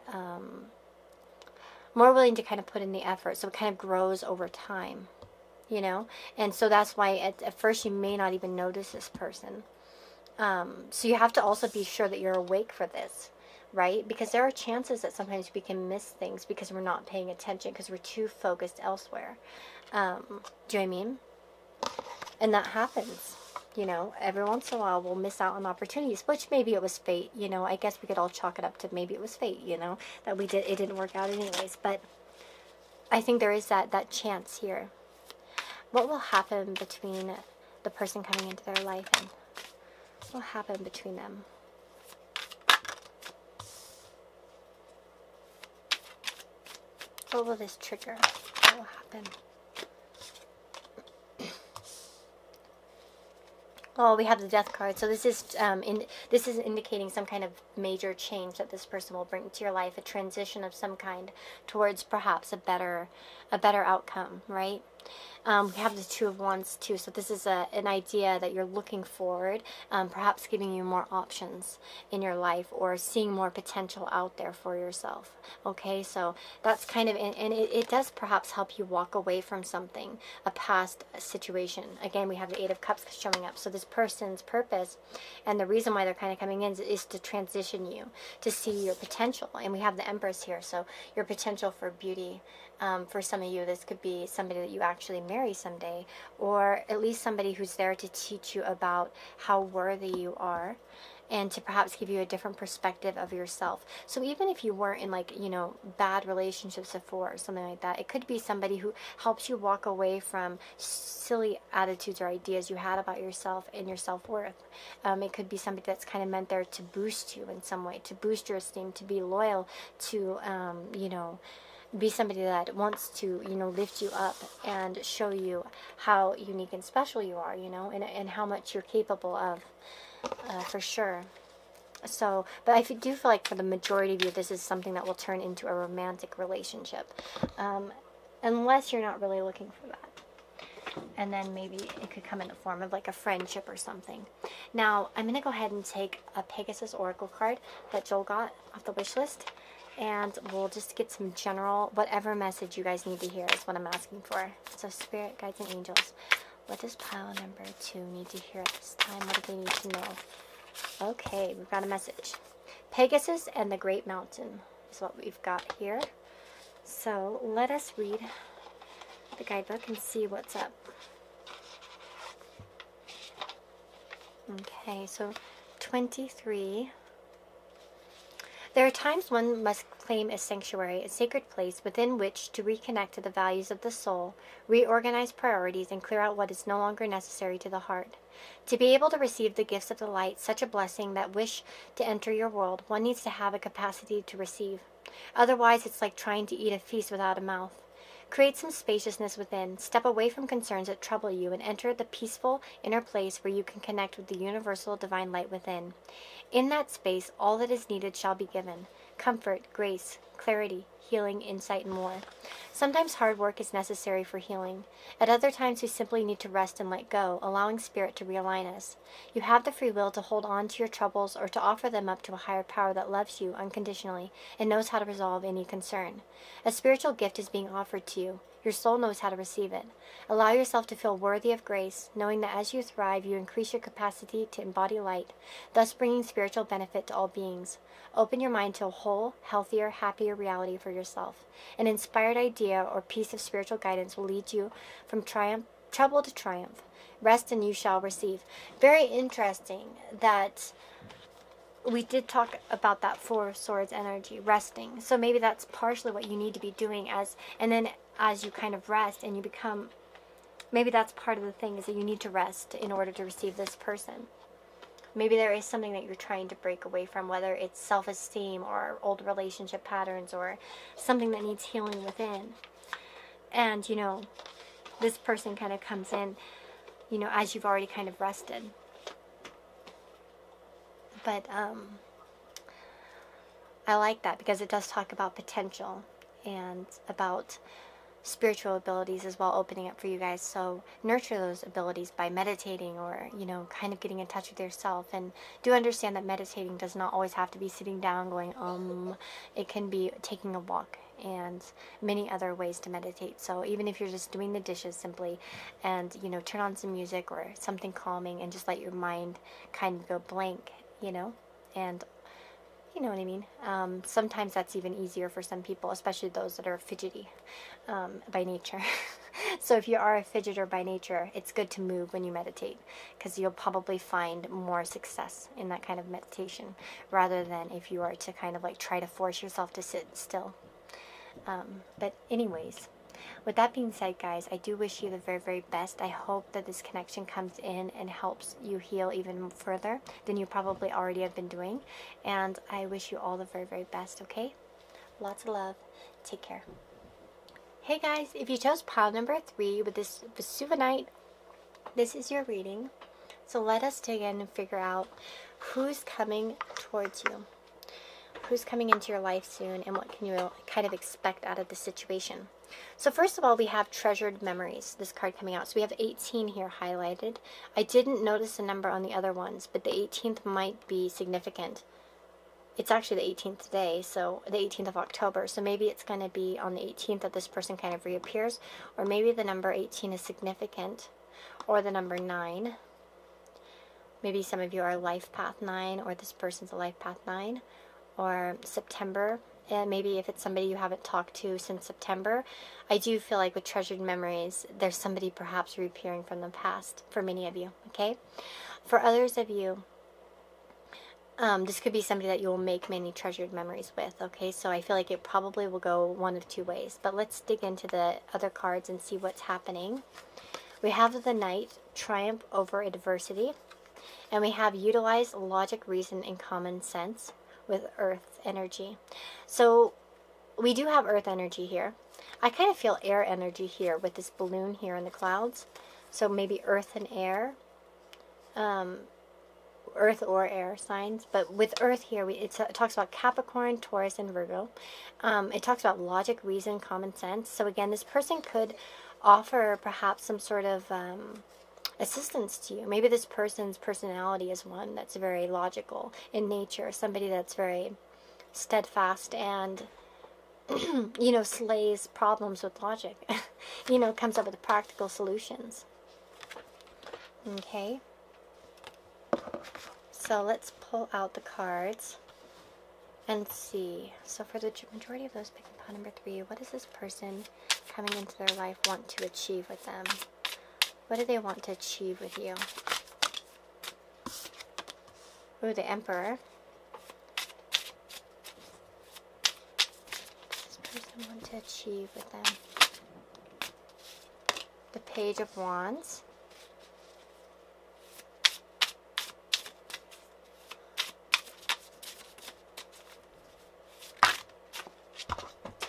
[SPEAKER 1] more willing to kind of put in the effort. So it kind of grows over time, you know. And so that's why at first you may not even notice this person. So you have to also be sure that you're awake for this, right? Because there are chances that sometimes we can miss things because we're not paying attention, because we're too focused elsewhere. Do you know what I mean? And that happens, you know. Every once in a while we'll miss out on opportunities, which maybe it was fate, you know. I guess we could all chalk it up to maybe it was fate, you know, that it didn't work out anyways. But I think there is that chance here. What will happen between the person coming into their life and what will happen between them? What will this trigger? What will happen? Oh, we have the Death card. So this is this is indicating some kind of major change that this person will bring to your life, a transition of some kind towards perhaps a better outcome, right? We have the Two of Wands too, so this is an idea that you're looking forward, perhaps giving you more options in your life or seeing more potential out there for yourself. Okay, so that's kind of, and it does perhaps help you walk away from something, a past situation. Again, we have the Eight of Cups showing up, so this person's purpose and the reason why they're kind of coming in is to transition you, to see your potential. And we have the Empress here, so your potential for beauty. For some of you, this could be somebody that you actually marry someday, or at least somebody who's there to teach you about how worthy you are and to perhaps give you a different perspective of yourself. So even if you weren't in, like, you know, bad relationships before or something like that, it could be somebody who helps you walk away from silly attitudes or ideas you had about yourself and your self-worth. It could be somebody that's kind of meant there to boost you in some way, to boost your esteem, to be loyal, to, you know, be somebody that wants to, you know, lift you up and show you how unique and special you are, you know, and how much you're capable of, for sure. So, but I do feel like for the majority of you, this is something that will turn into a romantic relationship, unless you're not really looking for that. And then maybe it could come in the form of like a friendship or something. Now, I'm going to go ahead and take a Pegasus Oracle card that Joel got off the wish list. And we'll just get some general, whatever message you guys need to hear is what I'm asking for. So Spirit, Guides, and Angels, what does pile number 2 need to hear at this time? What do they need to know? Okay, we've got a message. Pegasus and the Great Mountain is what we've got here. So let us read the guidebook and see what's up. Okay, so 23... There are times one must claim a sanctuary, a sacred place within which to reconnect to the values of the soul, reorganize priorities, and clear out what is no longer necessary to the heart. To be able to receive the gifts of the light, such a blessing that wish to enter your world, one needs to have a capacity to receive. Otherwise, it's like trying to eat a feast without a mouth. Create some spaciousness within, step away from concerns that trouble you, and enter the peaceful inner place where you can connect with the universal divine light within. In that space, all that is needed shall be given: comfort, grace, clarity, healing, insight, and more. Sometimes hard work is necessary for healing. At other times, we simply need to rest and let go, allowing Spirit to realign us. You have the free will to hold on to your troubles or to offer them up to a higher power that loves you unconditionally and knows how to resolve any concern. A spiritual gift is being offered to you. Your soul knows how to receive it. Allow yourself to feel worthy of grace, knowing that as you thrive, you increase your capacity to embody light, thus bringing spiritual benefit to all beings. Open your mind to a whole, healthier, happier reality for yourself. An inspired idea or piece of spiritual guidance will lead you from trouble to triumph. Rest and you shall receive. Very interesting that we did talk about that Four of Swords energy, resting. So maybe that's partially what you need to be doing and then as you kind of rest and you become, maybe that's part of the thing, is that you need to rest in order to receive this person. Maybe there is something that you're trying to break away from, whether it's self-esteem or old relationship patterns or something that needs healing within. And, you know, this person kind of comes in, you know, as you've already kind of rested. But I like that because it does talk about potential and about spiritual abilities as well, opening up for you guys. So nurture those abilities by meditating or, you know, kind of getting in touch with yourself. And do understand that meditating does not always have to be sitting down going it can be taking a walk and many other ways to meditate. So even if you're just doing the dishes simply and, you know, turn on some music or something calming and just let your mind kind of go blank, you know, and you know what I mean? Sometimes that's even easier for some people, especially those that are fidgety by nature. So if you are a fidgeter by nature, it's good to move when you meditate because you'll probably find more success in that kind of meditation rather than if you are to kind of like try to force yourself to sit still. But anyways, with that being said, guys, I do wish you the very, very best. I hope that this connection comes in and helps you heal even further than you probably already have been doing. And I wish you all the very, very best, okay? Lots of love. Take care. Hey, guys, if you chose pile number 3 with this Vesuvionite, this is your reading. So let us dig in and figure out who's coming towards you. Who's coming into your life soon and what can you kind of expect out of the situation. So first of all, we have treasured memories, this card coming out. So we have 18 here highlighted. I didn't notice a number on the other ones, but the 18th might be significant. It's actually the 18th today, so the 18th of October. So maybe it's going to be on the 18th that this person kind of reappears. Or maybe the number 18 is significant. Or the number 9. Maybe some of you are life path 9, or this person's a life path 9. Or September. And maybe if it's somebody you haven't talked to since September, I do feel like with treasured memories, there's somebody perhaps reappearing from the past for many of you, okay? For others of you, this could be somebody that you will make many treasured memories with, okay? So I feel like it probably will go one of two ways. But let's dig into the other cards and see what's happening. We have the Knight, triumph over adversity. And we have utilize logic, reason, and common sense with earth energy. So we do have earth energy here. I kind of feel air energy here with this balloon here in the clouds. So maybe earth and air. Earth or air signs. But with earth here, it talks about Capricorn, Taurus, and Virgo. It talks about logic, reason, common sense. So again, this person could offer perhaps some sort of assistance to you. Maybe this person's personality is one that's very logical in nature, somebody that's very steadfast and you know, slays problems with logic. You know, comes up with practical solutions. Okay, so let's pull out the cards and see. So for the majority of those picking pile number 3, what does this person coming into their life want to achieve with them? What do they want to achieve with you? Ooh, the Emperor. This person want to achieve with them? The Page of Wands.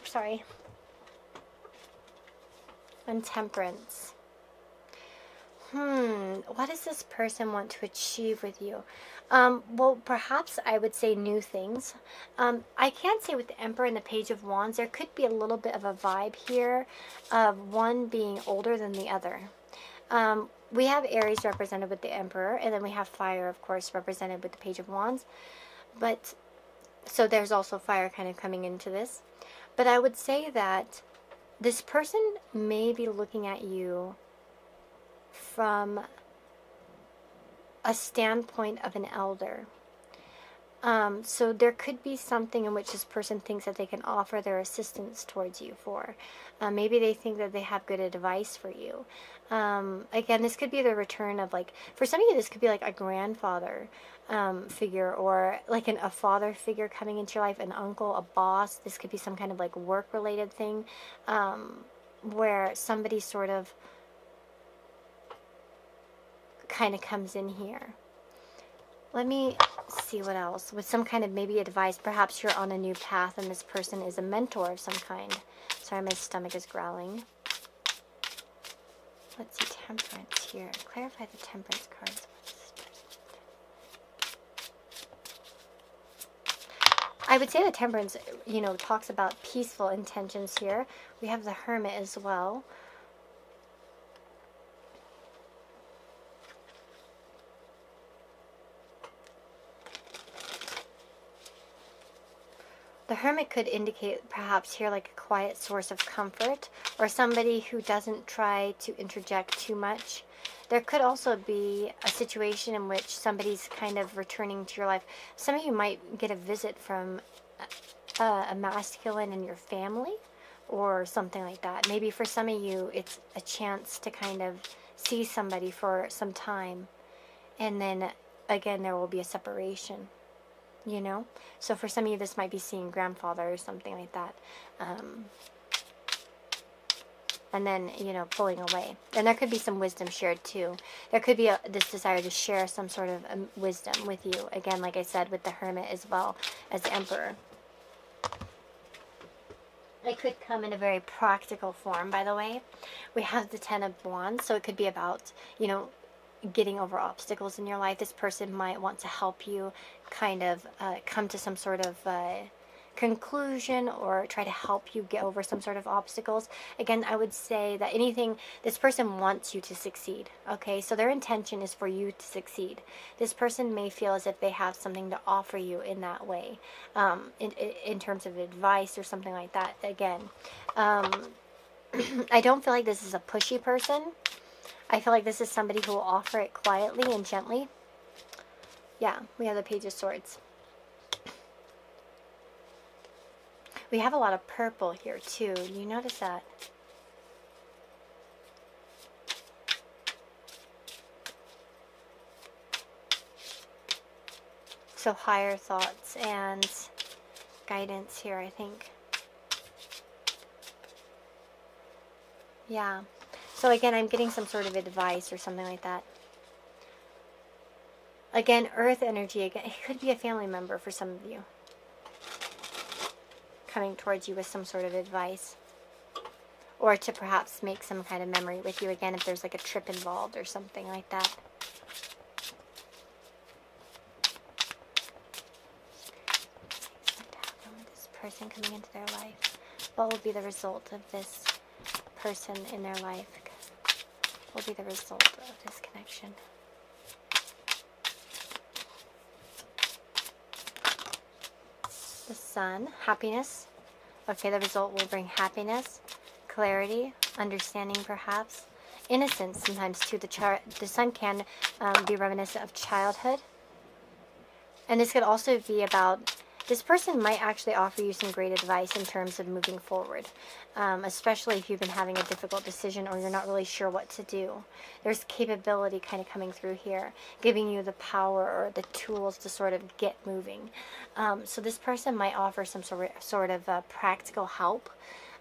[SPEAKER 1] Sorry. And Temperance. What does this person want to achieve with you? Well, perhaps I would say new things. I can say with the Emperor and the Page of Wands, there could be a little bit of a vibe here of one being older than the other. We have Aries represented with the Emperor, and then we have fire, of course, represented with the Page of Wands. But, so there's also fire kind of coming into this. But I would say that this person may be looking at you from a standpoint of an elder. So there could be something in which this person thinks that they can offer their assistance towards you for. Maybe they think that they have good advice for you. Again, this could be the return of, like, for some of you, this could be like a grandfather figure, or like a father figure coming into your life, an uncle, a boss. This could be some kind of like work-related thing, where somebody sort of kind of comes in here. Let me see what else. With some kind of maybe advice. Perhaps you're on a new path and this person is a mentor of some kind. Sorry, my stomach is growling. Let's see, temperance here. Clarify the temperance cards. I would say the temperance, talks about peaceful intentions here. We have the hermit as well. The hermit could indicate perhaps here like a quiet source of comfort, or somebody who doesn't try to interject too much. There could also be a situation in which somebody's kind of returning to your life. Some of you might get a visit from a masculine in your family or something like that. Maybe for some of you it's a chance to kind of see somebody for some time, and then again there will be a separation. So for some of you, this might be seeing grandfather or something like that. And then, pulling away. And there could be some wisdom shared too. There could be this desire to share some sort of wisdom with you. Again, like I said, with the hermit as well as the emperor. It could come in a very practical form, by the way. We have the Ten of Wands, so it could be about, getting over obstacles in your life. This person might want to help you kind of come to some sort of conclusion, or try to help you get over some sort of obstacles. Again, I would say that this person wants you to succeed, okay? So their intention is for you to succeed. This person may feel as if they have something to offer you in that way, in terms of advice or something like that. Again, I don't feel like this is a pushy person. I feel like this is somebody who will offer it quietly and gently. Yeah, we have the Page of Swords. We have a lot of purple here too. You notice that? So higher thoughts and guidance here, I think. Yeah. So again, I'm getting some sort of advice or something like that. Again, earth energy. Again, it could be a family member for some of you, coming towards you with some sort of advice, or to perhaps make some kind of memory with you. Again, if there's like a trip involved or something like that. This person coming into their life. What will be the result of this person in their life? What will be the result of this connection? The Sun, happiness. Okay, the result will bring happiness, clarity, understanding perhaps, innocence sometimes too. The Sun can be reminiscent of childhood. And this could also be about, this person might actually offer you some great advice in terms of moving forward, especially if you've been having a difficult decision or you're not really sure what to do. There's capability kind of coming through here, giving you the power or the tools to sort of get moving. So this person might offer some sort of practical help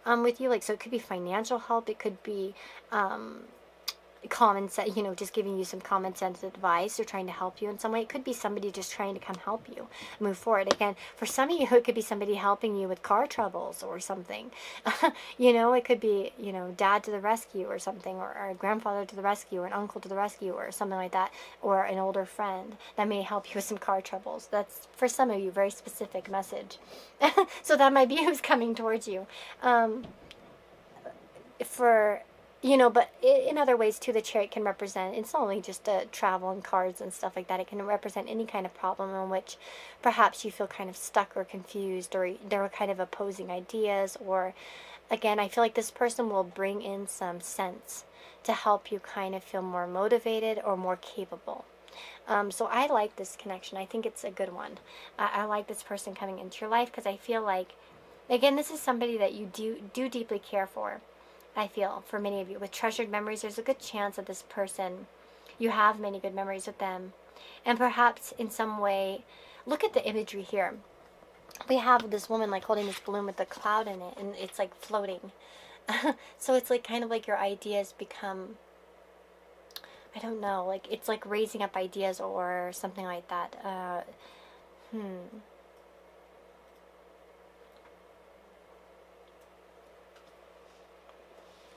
[SPEAKER 1] with you. So it could be financial help. It could be common sense, just giving you some common sense advice or trying to help you in some way. It could be somebody just trying to come help you move forward. Again, for some of you, it could be somebody helping you with car troubles or something. It could be, dad to the rescue or something, or a grandfather to the rescue, or an uncle to the rescue, or something like that, or an older friend that may help you with some car troubles. That's, for some of you, very specific message. So that might be who's coming towards you. But in other ways too, the Chariot can represent, it's not only just travel and cards and stuff like that. It can represent any kind of problem in which perhaps you feel kind of stuck or confused, or there are kind of opposing ideas. Or again, I feel like this person will bring in some sense to help you kind of feel more motivated or more capable. So I like this connection. I think it's a good one. I like this person coming into your life because I feel like, again, this is somebody that you do deeply care for. I feel, for many of you. With treasured memories, there's a good chance that this person, you have many good memories with them. And perhaps in some way, look at the imagery here. We have this woman like holding this balloon with a cloud in it, and it's like floating. So it's like kind of like your ideas become, I don't know, like it's like raising up ideas or something like that.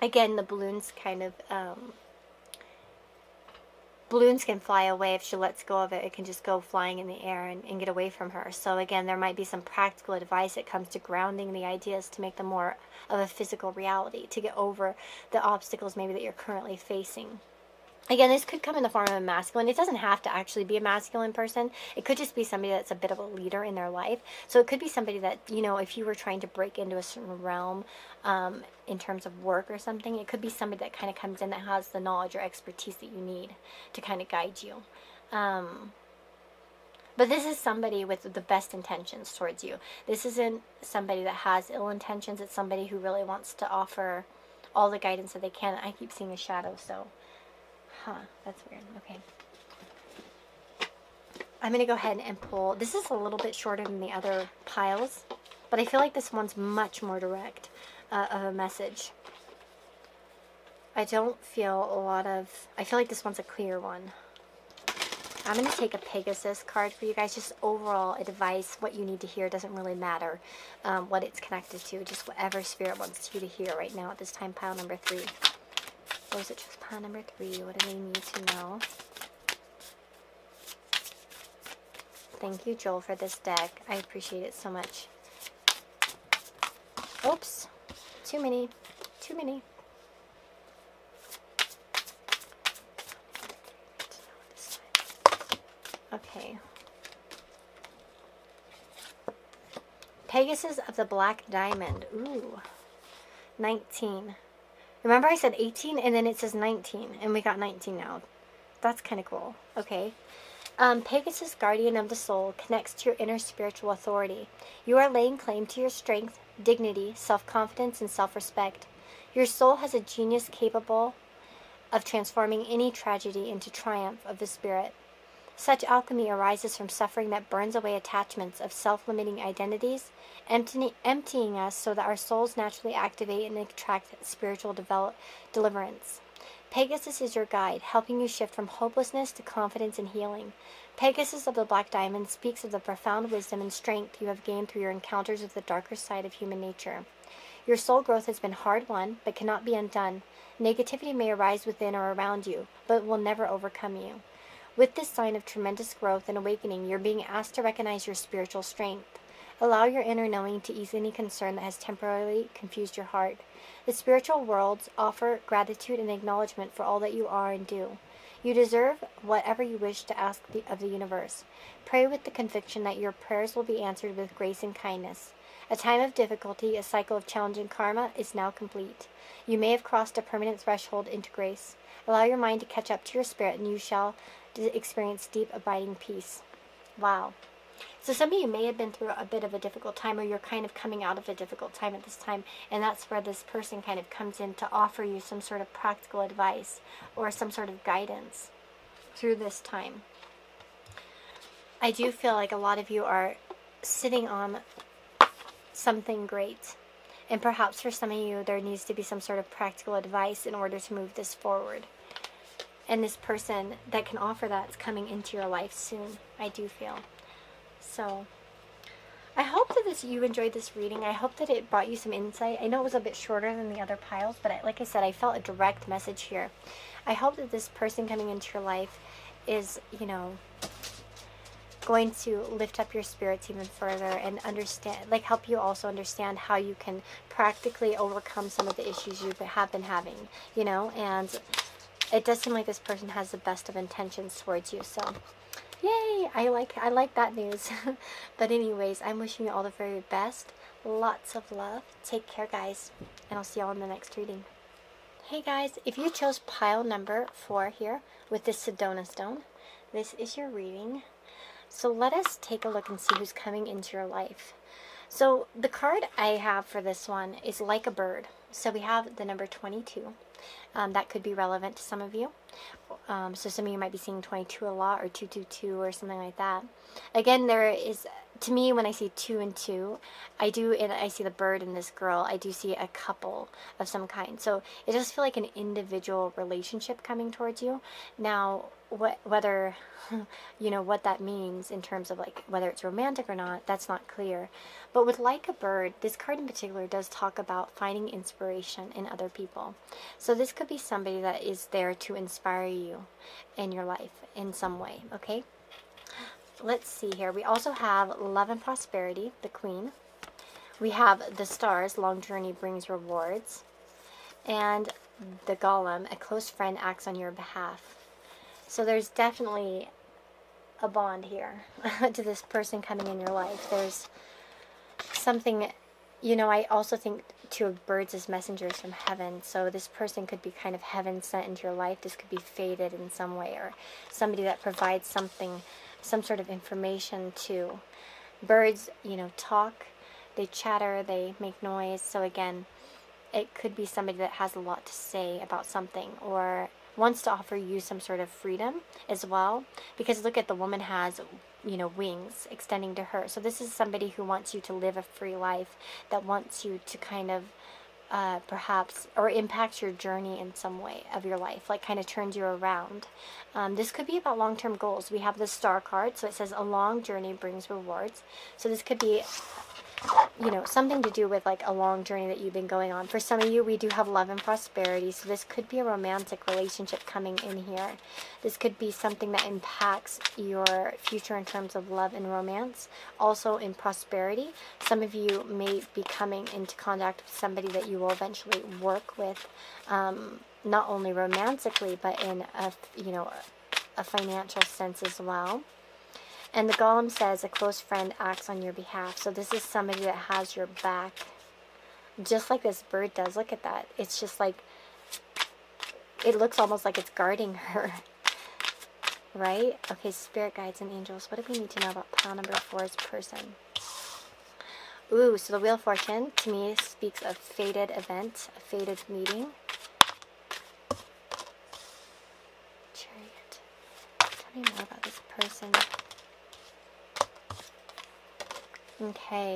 [SPEAKER 1] Again, the balloons kind of, balloons can fly away. If she lets go of it, it can just go flying in the air and get away from her. So again, there might be some practical advice that comes to grounding the ideas to make them more of a physical reality, to get over the obstacles maybe that you're currently facing. Again, this could come in the form of a masculine. It doesn't have to actually be a masculine person. It could just be somebody that's a bit of a leader in their life. So it could be somebody that, you know, if you were trying to break into a certain realm in terms of work or something, it could be somebody that kind of comes in that has the knowledge or expertise that you need to kind of guide you. But this is somebody with the best intentions towards you. This isn't somebody that has ill intentions. It's somebody who really wants to offer all the guidance that they can. I keep seeing a shadow, so... that's weird. Okay. I'm going to go ahead and pull. This is a little bit shorter than the other piles, but I feel like this one's much more direct of a message. I don't feel a lot of... I feel like this one's a clear one. I'm going to take a Pegasus card for you guys. Just overall advice. What you need to hear doesn't really matter what it's connected to. Just whatever Spirit wants you to hear right now at this time. Pile number 3. Or is it just pile number 3? What do they need to know? Thank you, Joel, for this deck. I appreciate it so much. Oops. Too many. Too many. Okay. Pegasus of the Black Diamond. Ooh. 19. Remember I said 18 and then it says 19 and we got 19 now. That's kind of cool. Okay. Pegasus, guardian of the soul, connects to your inner spiritual authority. You are laying claim to your strength, dignity, self-confidence, and self-respect. Your soul has a genius capable of transforming any tragedy into triumph of the spirit. Such alchemy arises from suffering that burns away attachments of self-limiting identities, emptying us so that our souls naturally activate and attract spiritual deliverance. Pegasus is your guide, helping you shift from hopelessness to confidence and healing. Pegasus of the Black Diamond speaks of the profound wisdom and strength you have gained through your encounters with the darker side of human nature. Your soul growth has been hard-won, but cannot be undone. Negativity may arise within or around you, but it will never overcome you. With this sign of tremendous growth and awakening, you're being asked to recognize your spiritual strength. Allow your inner knowing to ease any concern that has temporarily confused your heart. The spiritual worlds offer gratitude and acknowledgement for all that you are and do. You deserve whatever you wish to ask of the universe. Pray with the conviction that your prayers will be answered with grace and kindness. A time of difficulty, a cycle of challenging karma, is now complete. You may have crossed a permanent threshold into grace. Allow your mind to catch up to your spirit, and you shall experience deep, abiding peace. Wow. So some of you may have been through a bit of a difficult time, or you're kind of coming out of a difficult time at this time, and that's where this person kind of comes in to offer you some sort of practical advice or some sort of guidance through this time. I do feel like a lot of you are sitting on something great, and perhaps for some of you there needs to be some sort of practical advice in order to move this forward. And this person that can offer that is coming into your life soon, I do feel. So, I hope that you enjoyed this reading. I hope that it brought you some insight. I know it was a bit shorter than the other piles, but like I said, I felt a direct message here. I hope that this person coming into your life is, you know, going to lift up your spirits even further and understand, like help you also understand how you can practically overcome some of the issues you have been having, you know, and it does seem like this person has the best of intentions towards you, so yay, I like that news. But anyways, I'm wishing you all the very best. Lots of love. Take care, guys, and I'll see y'all in the next reading. Hey guys, if you chose pile number 4 here with this Sedona stone, this is your reading. So let us take a look and see who's coming into your life. So the card I have for this one is like a bird. So we have the number 22. That could be relevant to some of you. So some of you might be seeing 22 a lot, or 222 or something like that. Again, there is, to me, when I see 2 and 2, I see the bird and this girl, I do see a couple of some kind. So it does feel like an individual relationship coming towards you. Now, whether, you know, what that means in terms of like whether it's romantic or not, that's not clear. But with like a bird, this card in particular does talk about finding inspiration in other people. So this could be somebody that is there to inspire you in your life in some way, okay? Let's see here. We also have love and prosperity, the Queen. We have the stars, long journey brings rewards. And the Golem, a close friend acts on your behalf. So there's definitely a bond here to this person coming in your life. There's something, you know, I also think two of birds as messengers from heaven. So this person could be kind of heaven sent into your life. This could be fated in some way, or somebody that provides something, some sort of information to. Birds, you know, talk, they chatter, they make noise. So again, it could be somebody that has a lot to say about something, or wants to offer you some sort of freedom as well. Because look at, the woman has, you know, wings extending to her. So this is somebody who wants you to live a free life, that wants you to kind of perhaps, or impacts your journey in some way of your life, like kind of turns you around. This could be about long-term goals. We have the star card, so it says a long journey brings rewards. So this could be, you know, something to do with like a long journey that you've been going on. For some of you, we do have love and prosperity, so this could be a romantic relationship coming in here. This could be something that impacts your future in terms of love and romance. Also in prosperity, some of you may be coming into contact with somebody that you will eventually work with, not only romantically, but in a, you know, a financial sense as well. And the Golem says a close friend acts on your behalf. So this is somebody that has your back, just like this bird does. Look at that. It's just like, it looks almost like it's guarding her. Right? Okay, spirit guides and angels. What do we need to know about pile number 4's person? Ooh, so the Wheel of Fortune, to me, speaks of fated event, a fated meeting. Chariot. Tell me more about this person. Okay,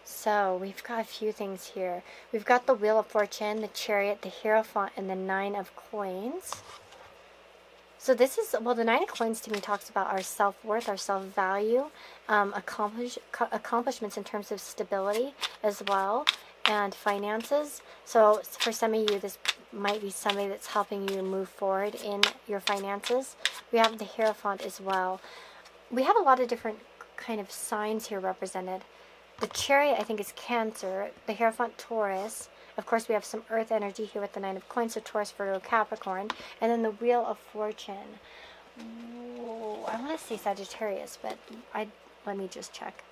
[SPEAKER 1] so we've got a few things here. We've got the Wheel of Fortune, the Chariot, the Hierophant, and the 9 of Coins. So this is, well, the 9 of Coins to me talks about our self-worth, our self-value, accomplishments in terms of stability as well, and finances. So for some of you, this might be somebody that's helping you move forward in your finances. We have the Hierophant as well. We have a lot of different kind of signs here represented. The Chariot, I think, is Cancer. The Hierophant, Taurus. Of course, we have some earth energy here with the 9 of Coins, so Taurus, Virgo, Capricorn. And then the Wheel of Fortune. Ooh, I want to say Sagittarius, but let me just check.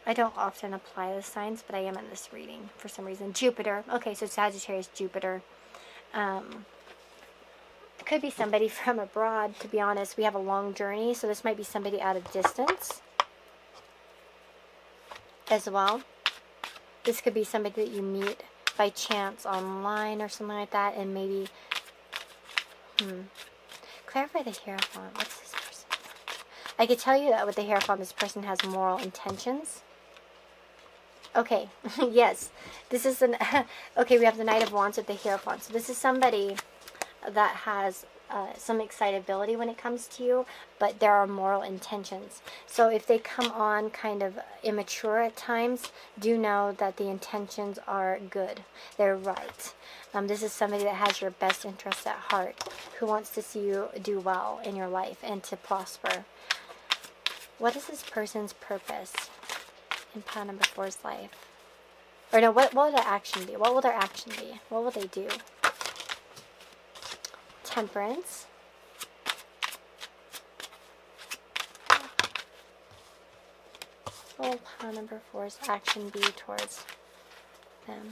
[SPEAKER 1] I don't often apply the signs, but I am in this reading for some reason. Jupiter. Okay, so Sagittarius, Jupiter. It could be somebody from abroad, to be honest. We have a long journey, so this might be somebody out of distance as well. This could be somebody that you meet by chance online or something like that, and maybe, clarify the Hierophant. What's this person? I could tell you that with the Hierophant, this person has moral intentions. Okay, yes, this is an, okay, we have the Knight of Wands with the Hierophant. So this is somebody that has some excitability when it comes to you, but there are moral intentions. So if they come on kind of immature at times, do know that the intentions are good. They're right. This is somebody that has your best interests at heart, who wants to see you do well in your life and to prosper. What is this person's purpose in pile number 4's life? Or no, what will their action be? What will their action be? What will they do? Temperance. What will pile number 4's action be towards them?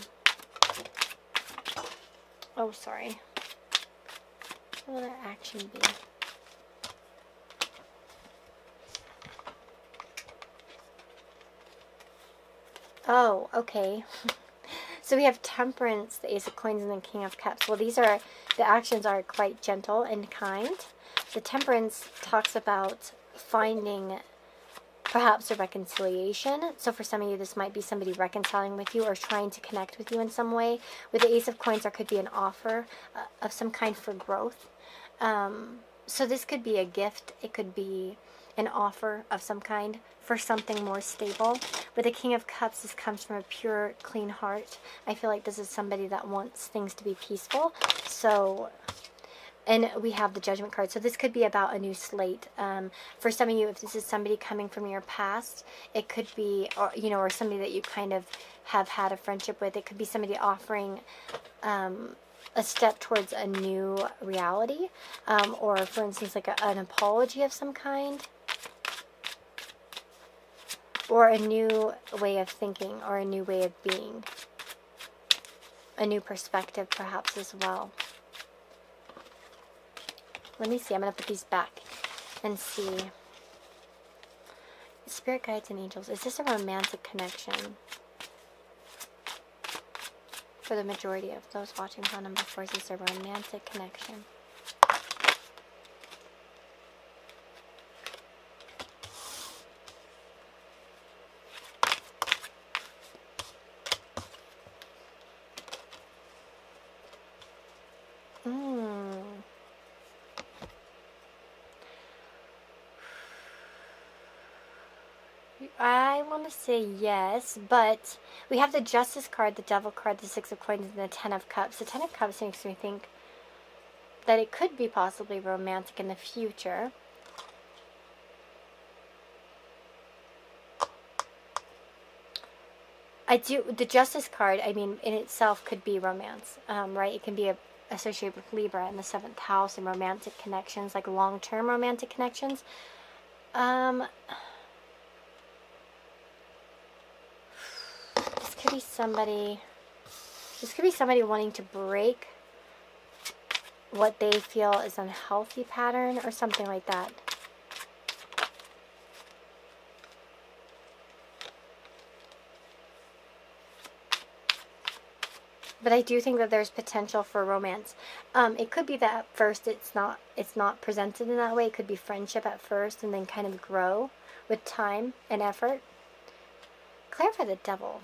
[SPEAKER 1] Oh, sorry. will their action be? Oh, okay. So we have Temperance, the Ace of Coins, and the King of Cups. Well, the actions are quite gentle and kind. The Temperance talks about finding perhaps a reconciliation. So for some of you, this might be somebody reconciling with you or trying to connect with you in some way. With the Ace of Coins, there could be an offer of some kind for growth. So this could be a gift. It could be an offer of some kind for something more stable. With the King of Cups, this comes from a pure, clean heart. I feel like this is somebody that wants things to be peaceful. So, and we have the Judgment card. So this could be about a new slate. For some of you, if this is somebody coming from your past, it could be, or, you know, or somebody that you kind of have had a friendship with. It could be somebody offering a step towards a new reality, or for instance, like an apology of some kind, or a new way of thinking, or a new way of being, a new perspective perhaps as well. Let me see, I'm going to put these back and see. Spirit guides and angels, is this a romantic connection? For the majority of those watching pile number 4, is this a romantic connection? I want to say yes, but we have the Justice card, the Devil card, the Six of Coins, and the Ten of Cups. The Ten of Cups makes me think that it could be possibly romantic in the future. The Justice card, I mean, in itself could be romance, right? It can be associated with Libra in the 7th house and romantic connections, like long-term romantic connections. This could be somebody wanting to break what they feel is an unhealthy pattern or something like that. But I do think that there's potential for romance. It could be that at first it's not presented in that way. It could be friendship at first and then kind of grow with time and effort. Clarify the Devil.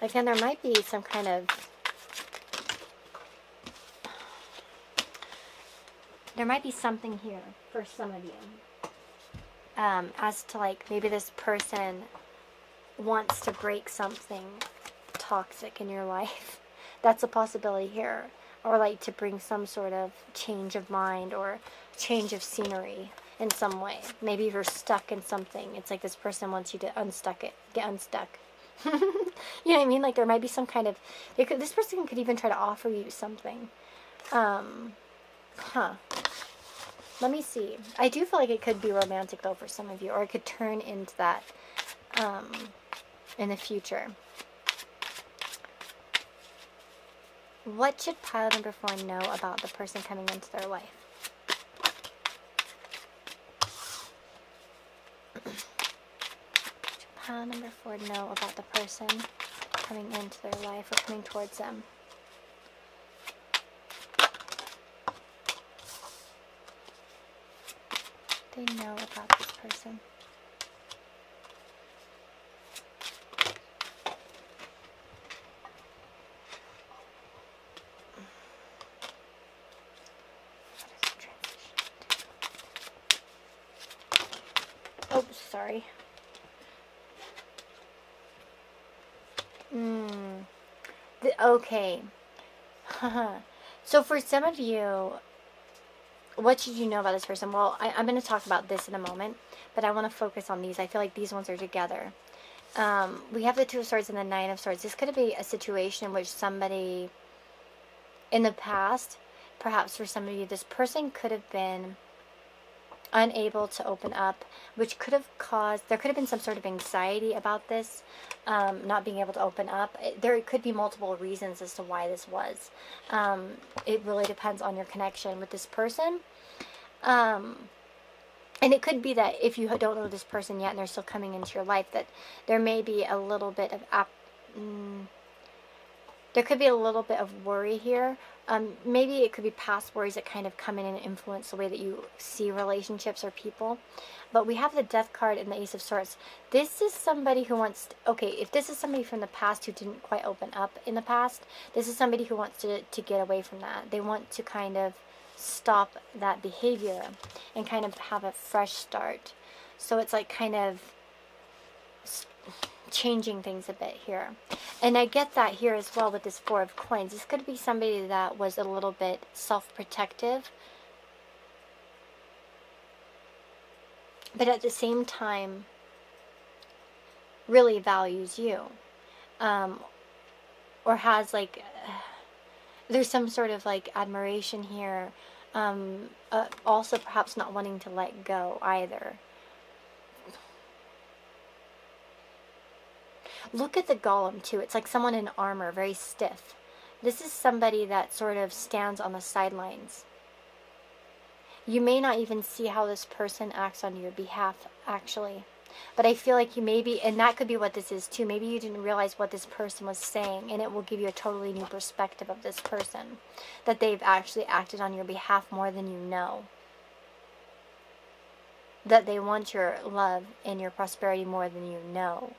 [SPEAKER 1] Again, there might be some kind of... There might be something here for some of you. As to like, maybe this person wants to break something toxic in your life. That's a possibility here. Or like to bring some sort of change of mind or change of scenery in some way. Maybe you're stuck in something. It's like this person wants you to get unstuck. You know what I mean? Like there might be some kind of... this person could even try to offer you something. Let me see. I do feel like it could be romantic though for some of you. Or it could turn into that in the future. What should pile number 4 know about the person coming into their life? Pile number 4 know about the person coming into their life or coming towards them? They know about this person. Oh, sorry. Okay. So for some of you, what should you know about this person? Well, I'm going to talk about this in a moment, but I want to focus on these. I feel like these ones are together. We have the Two of Swords and the Nine of Swords. This could be a situation in which somebody in the past, perhaps for some of you, this person could have been unable to open up, which could have caused, there could have been some sort of anxiety about this, not being able to open up. There could be multiple reasons as to why this was. It really depends on your connection with this person. And it could be that if you don't know this person yet and they're still coming into your life, that there may be a little bit of there could be a little bit of worry here. Maybe it could be past worries that kind of come in and influence the way that you see relationships or people. But we have the Death card and the Ace of Swords. This is somebody who wants okay, if this is somebody from the past who didn't quite open up in the past, this is somebody who wants to get away from that. They want to kind of stop that behavior and kind of have a fresh start. So it's like kind of changing things a bit here. And I get that here as well with this Four of Coins. This could be somebody that was a little bit self-protective, but at the same time really values you, or has like there's some sort of like admiration here, also perhaps not wanting to let go either. Look at the golem too. It's like someone in armor, very stiff. This is somebody that sort of stands on the sidelines. You may not even see how this person acts on your behalf, actually. But I feel like you maybe, and that could be what this is too, maybe you didn't realize what this person was saying, and it will give you a totally new perspective of this person. That they've actually acted on your behalf more than you know. That they want your love and your prosperity more than you know.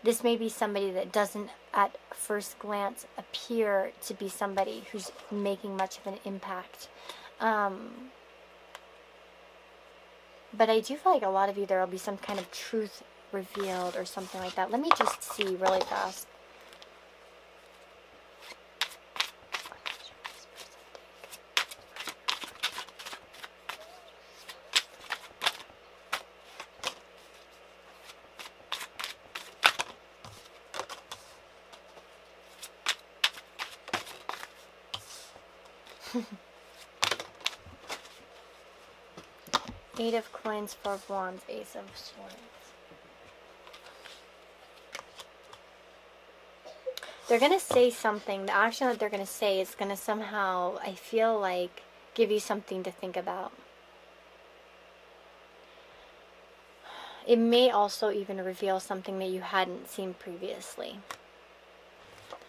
[SPEAKER 1] This may be somebody that doesn't at first glance appear to be somebody who's making much of an impact. But I do feel like a lot of you, there will be some kind of truth revealed or something like that. Let me just see really fast. Eight of Coins, Four of Wands, Ace of Swords. They're going to say something. The action that they're going to say is going to somehow, I feel like, give you something to think about. It may also even reveal something that you hadn't seen previously.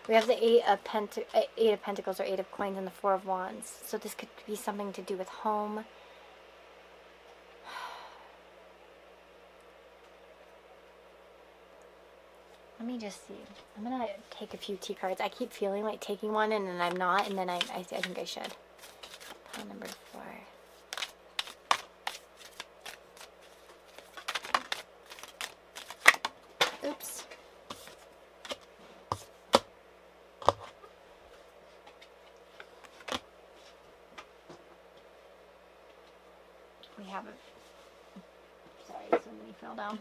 [SPEAKER 1] We have the Eight of Pentacles or Eight of Coins and the Four of Wands. So this could be something to do with home. Let me just see. I'm going to take a few T cards. I keep feeling like taking one and then I'm not, and then I think I should. Pile number 4. Oops. We have it. Sorry, somebody fell down.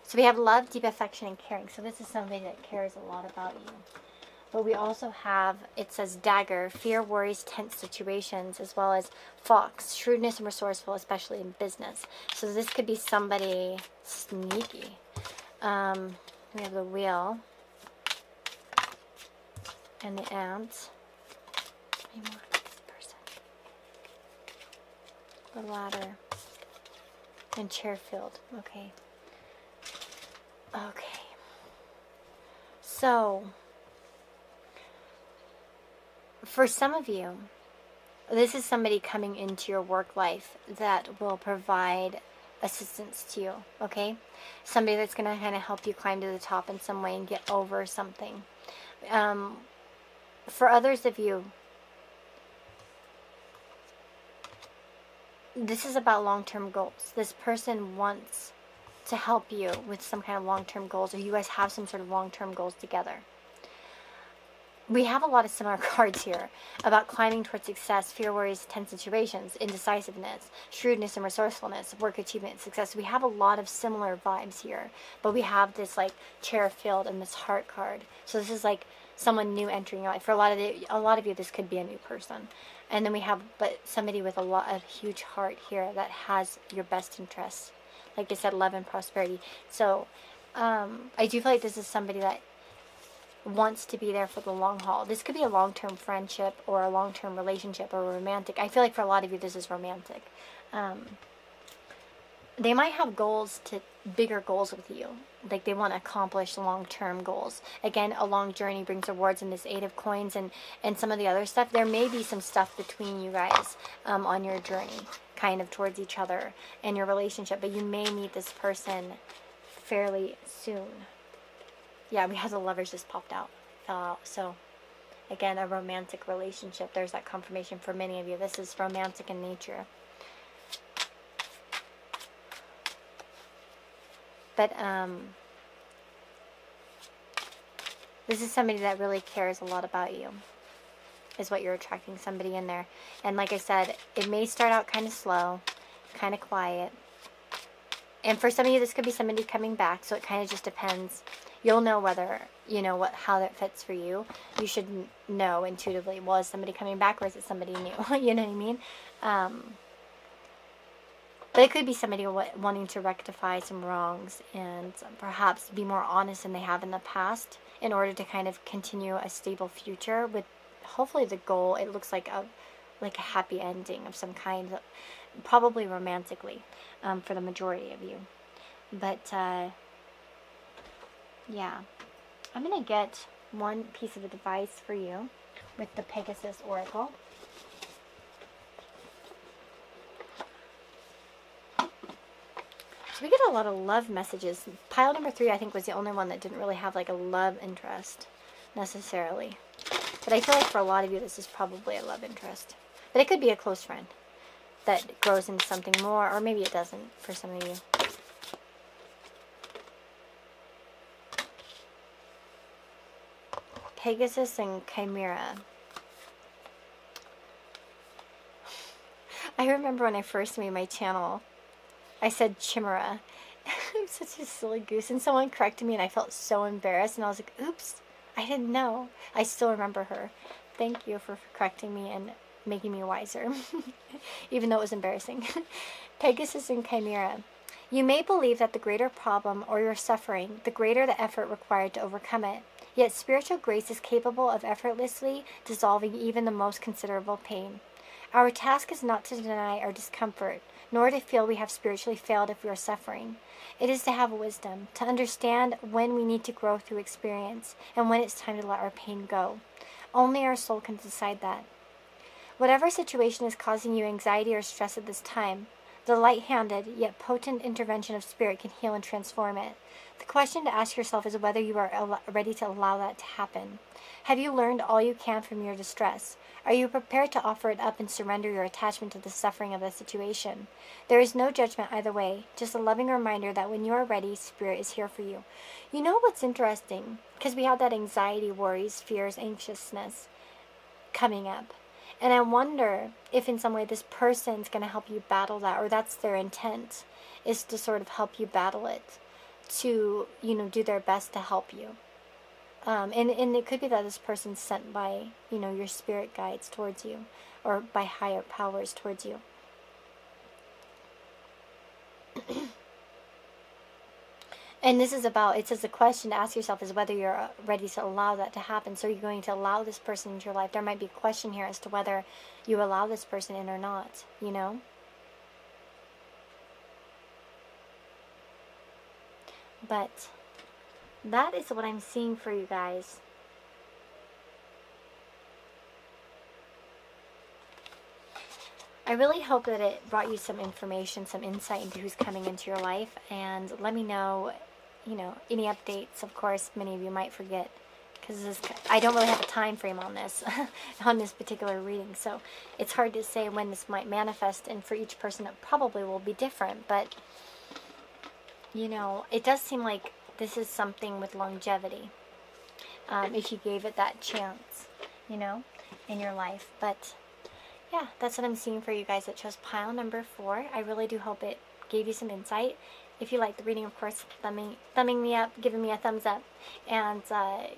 [SPEAKER 1] So we have love, deep affection, and caring. So this is somebody that cares a lot about you. But we also have, it says dagger, fear, worries, tense situations, as well as fox, shrewdness and resourceful, especially in business. So this could be somebody sneaky. We have the wheel and the ant. Any more? This person. The ladder and chair filled. Okay. Okay. So, for some of you, this is somebody coming into your work life that will provide assistance to you, okay? Somebody that's going to kind of help you climb to the top in some way and get over something. For others of you, this is about long-term goals. This person wants to help you with some kind of long-term goals, or you guys have some sort of long-term goals together. We have a lot of similar cards here about climbing towards success, fear, worries, tense situations, indecisiveness, shrewdness and resourcefulness, work achievement, success. We have a lot of similar vibes here, but we have this like chair filled and this heart card. So this is like someone new entering your life. For a lot of you, this could be a new person. And then we have, but somebody with a huge heart here that has your best interests. Like I said, love and prosperity. So, I do feel like this is somebody that wants to be there for the long haul. This could be a long-term friendship or a long-term relationship or romantic. I feel like for a lot of you, this is romantic. They might have bigger goals with you. Like they want to accomplish long-term goals. Again, a long journey brings rewards in this 8 of coins and some of the other stuff. There may be some stuff between you guys on your journey, kind of towards each other and your relationship. But you may meet this person fairly soon. Yeah, we have the Lovers just popped out, fell out. So, again, a romantic relationship. There's that confirmation for many of you. This is romantic in nature. But, this is somebody that really cares a lot about you, is what you're attracting, somebody in there. And like I said, it may start out kind of slow, kind of quiet. And for some of you, this could be somebody coming back, so it kind of just depends. You'll know whether, how that fits for you. You should know intuitively, well, is somebody coming back or is it somebody new? You know what I mean? But it could be somebody wanting to rectify some wrongs and perhaps be more honest than they have in the past in order to kind of continue a stable future with hopefully the goal. It looks like a happy ending of some kind, probably romantically, for the majority of you. But, yeah, I'm going to get one piece of advice for you with the Pegasus Oracle. So we get a lot of love messages. Pile number 3, I think, was the only one that didn't really have like a love interest necessarily. But I feel like for a lot of you, this is probably a love interest. But it could be a close friend that grows into something more, or maybe it doesn't for some of you. Pegasus and Chimera. I remember when I first made my channel, I said chimera. I'm such a silly goose. And someone corrected me and I felt so embarrassed. And I was like, oops, I didn't know. I still remember her. Thank you for correcting me and making me wiser. Even though it was embarrassing. Pegasus and Chimera. You may believe that the greater problem or your suffering, the greater the effort required to overcome it. Yet spiritual grace is capable of effortlessly dissolving even the most considerable pain. Our task is not to deny our discomfort, nor to feel we have spiritually failed if we are suffering. It is to have wisdom, to understand when we need to grow through experience, and when it's time to let our pain go. Only our soul can decide that. Whatever situation is causing you anxiety or stress at this time, the light-handed yet potent intervention of spirit can heal and transform it. The question to ask yourself is whether you are ready to allow that to happen. Have you learned all you can from your distress? Are you prepared to offer it up and surrender your attachment to the suffering of the situation? There is no judgment either way, just a loving reminder that when you are ready, Spirit is here for you. You know what's interesting? Because we have that anxiety, worries, fears, anxiousness coming up. And I wonder if in some way this person's going to help you battle that, or that's their intent, is to sort of help you battle it, to, do their best to help you. And it could be that this person's sent by, your spirit guides towards you, or by higher powers towards you. And this is about, it says the question to ask yourself is whether you're ready to allow that to happen. So you're going to allow this person into your life. There might be a question here as to whether you allow this person in or not, But that is what I'm seeing for you guys. I really hope that it brought you some information, some insight into who's coming into your life. And let me know, any updates. Of course, many of you might forget, because I don't really have a time frame on this, on this particular reading. So it's hard to say when this might manifest. And for each person, it probably will be different. But, it does seem like this is something with longevity, if you gave it that chance, in your life. But yeah, that's what I'm seeing for you guys that chose pile number 4. I really do hope it gave you some insight. If you like the reading, of course, thumbing me up, giving me a thumbs up, and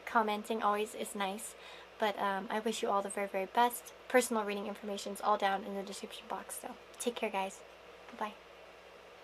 [SPEAKER 1] commenting always is nice. But I wish you all the very, very best. Personal reading information is all down in the description box. So take care, guys. Bye-bye.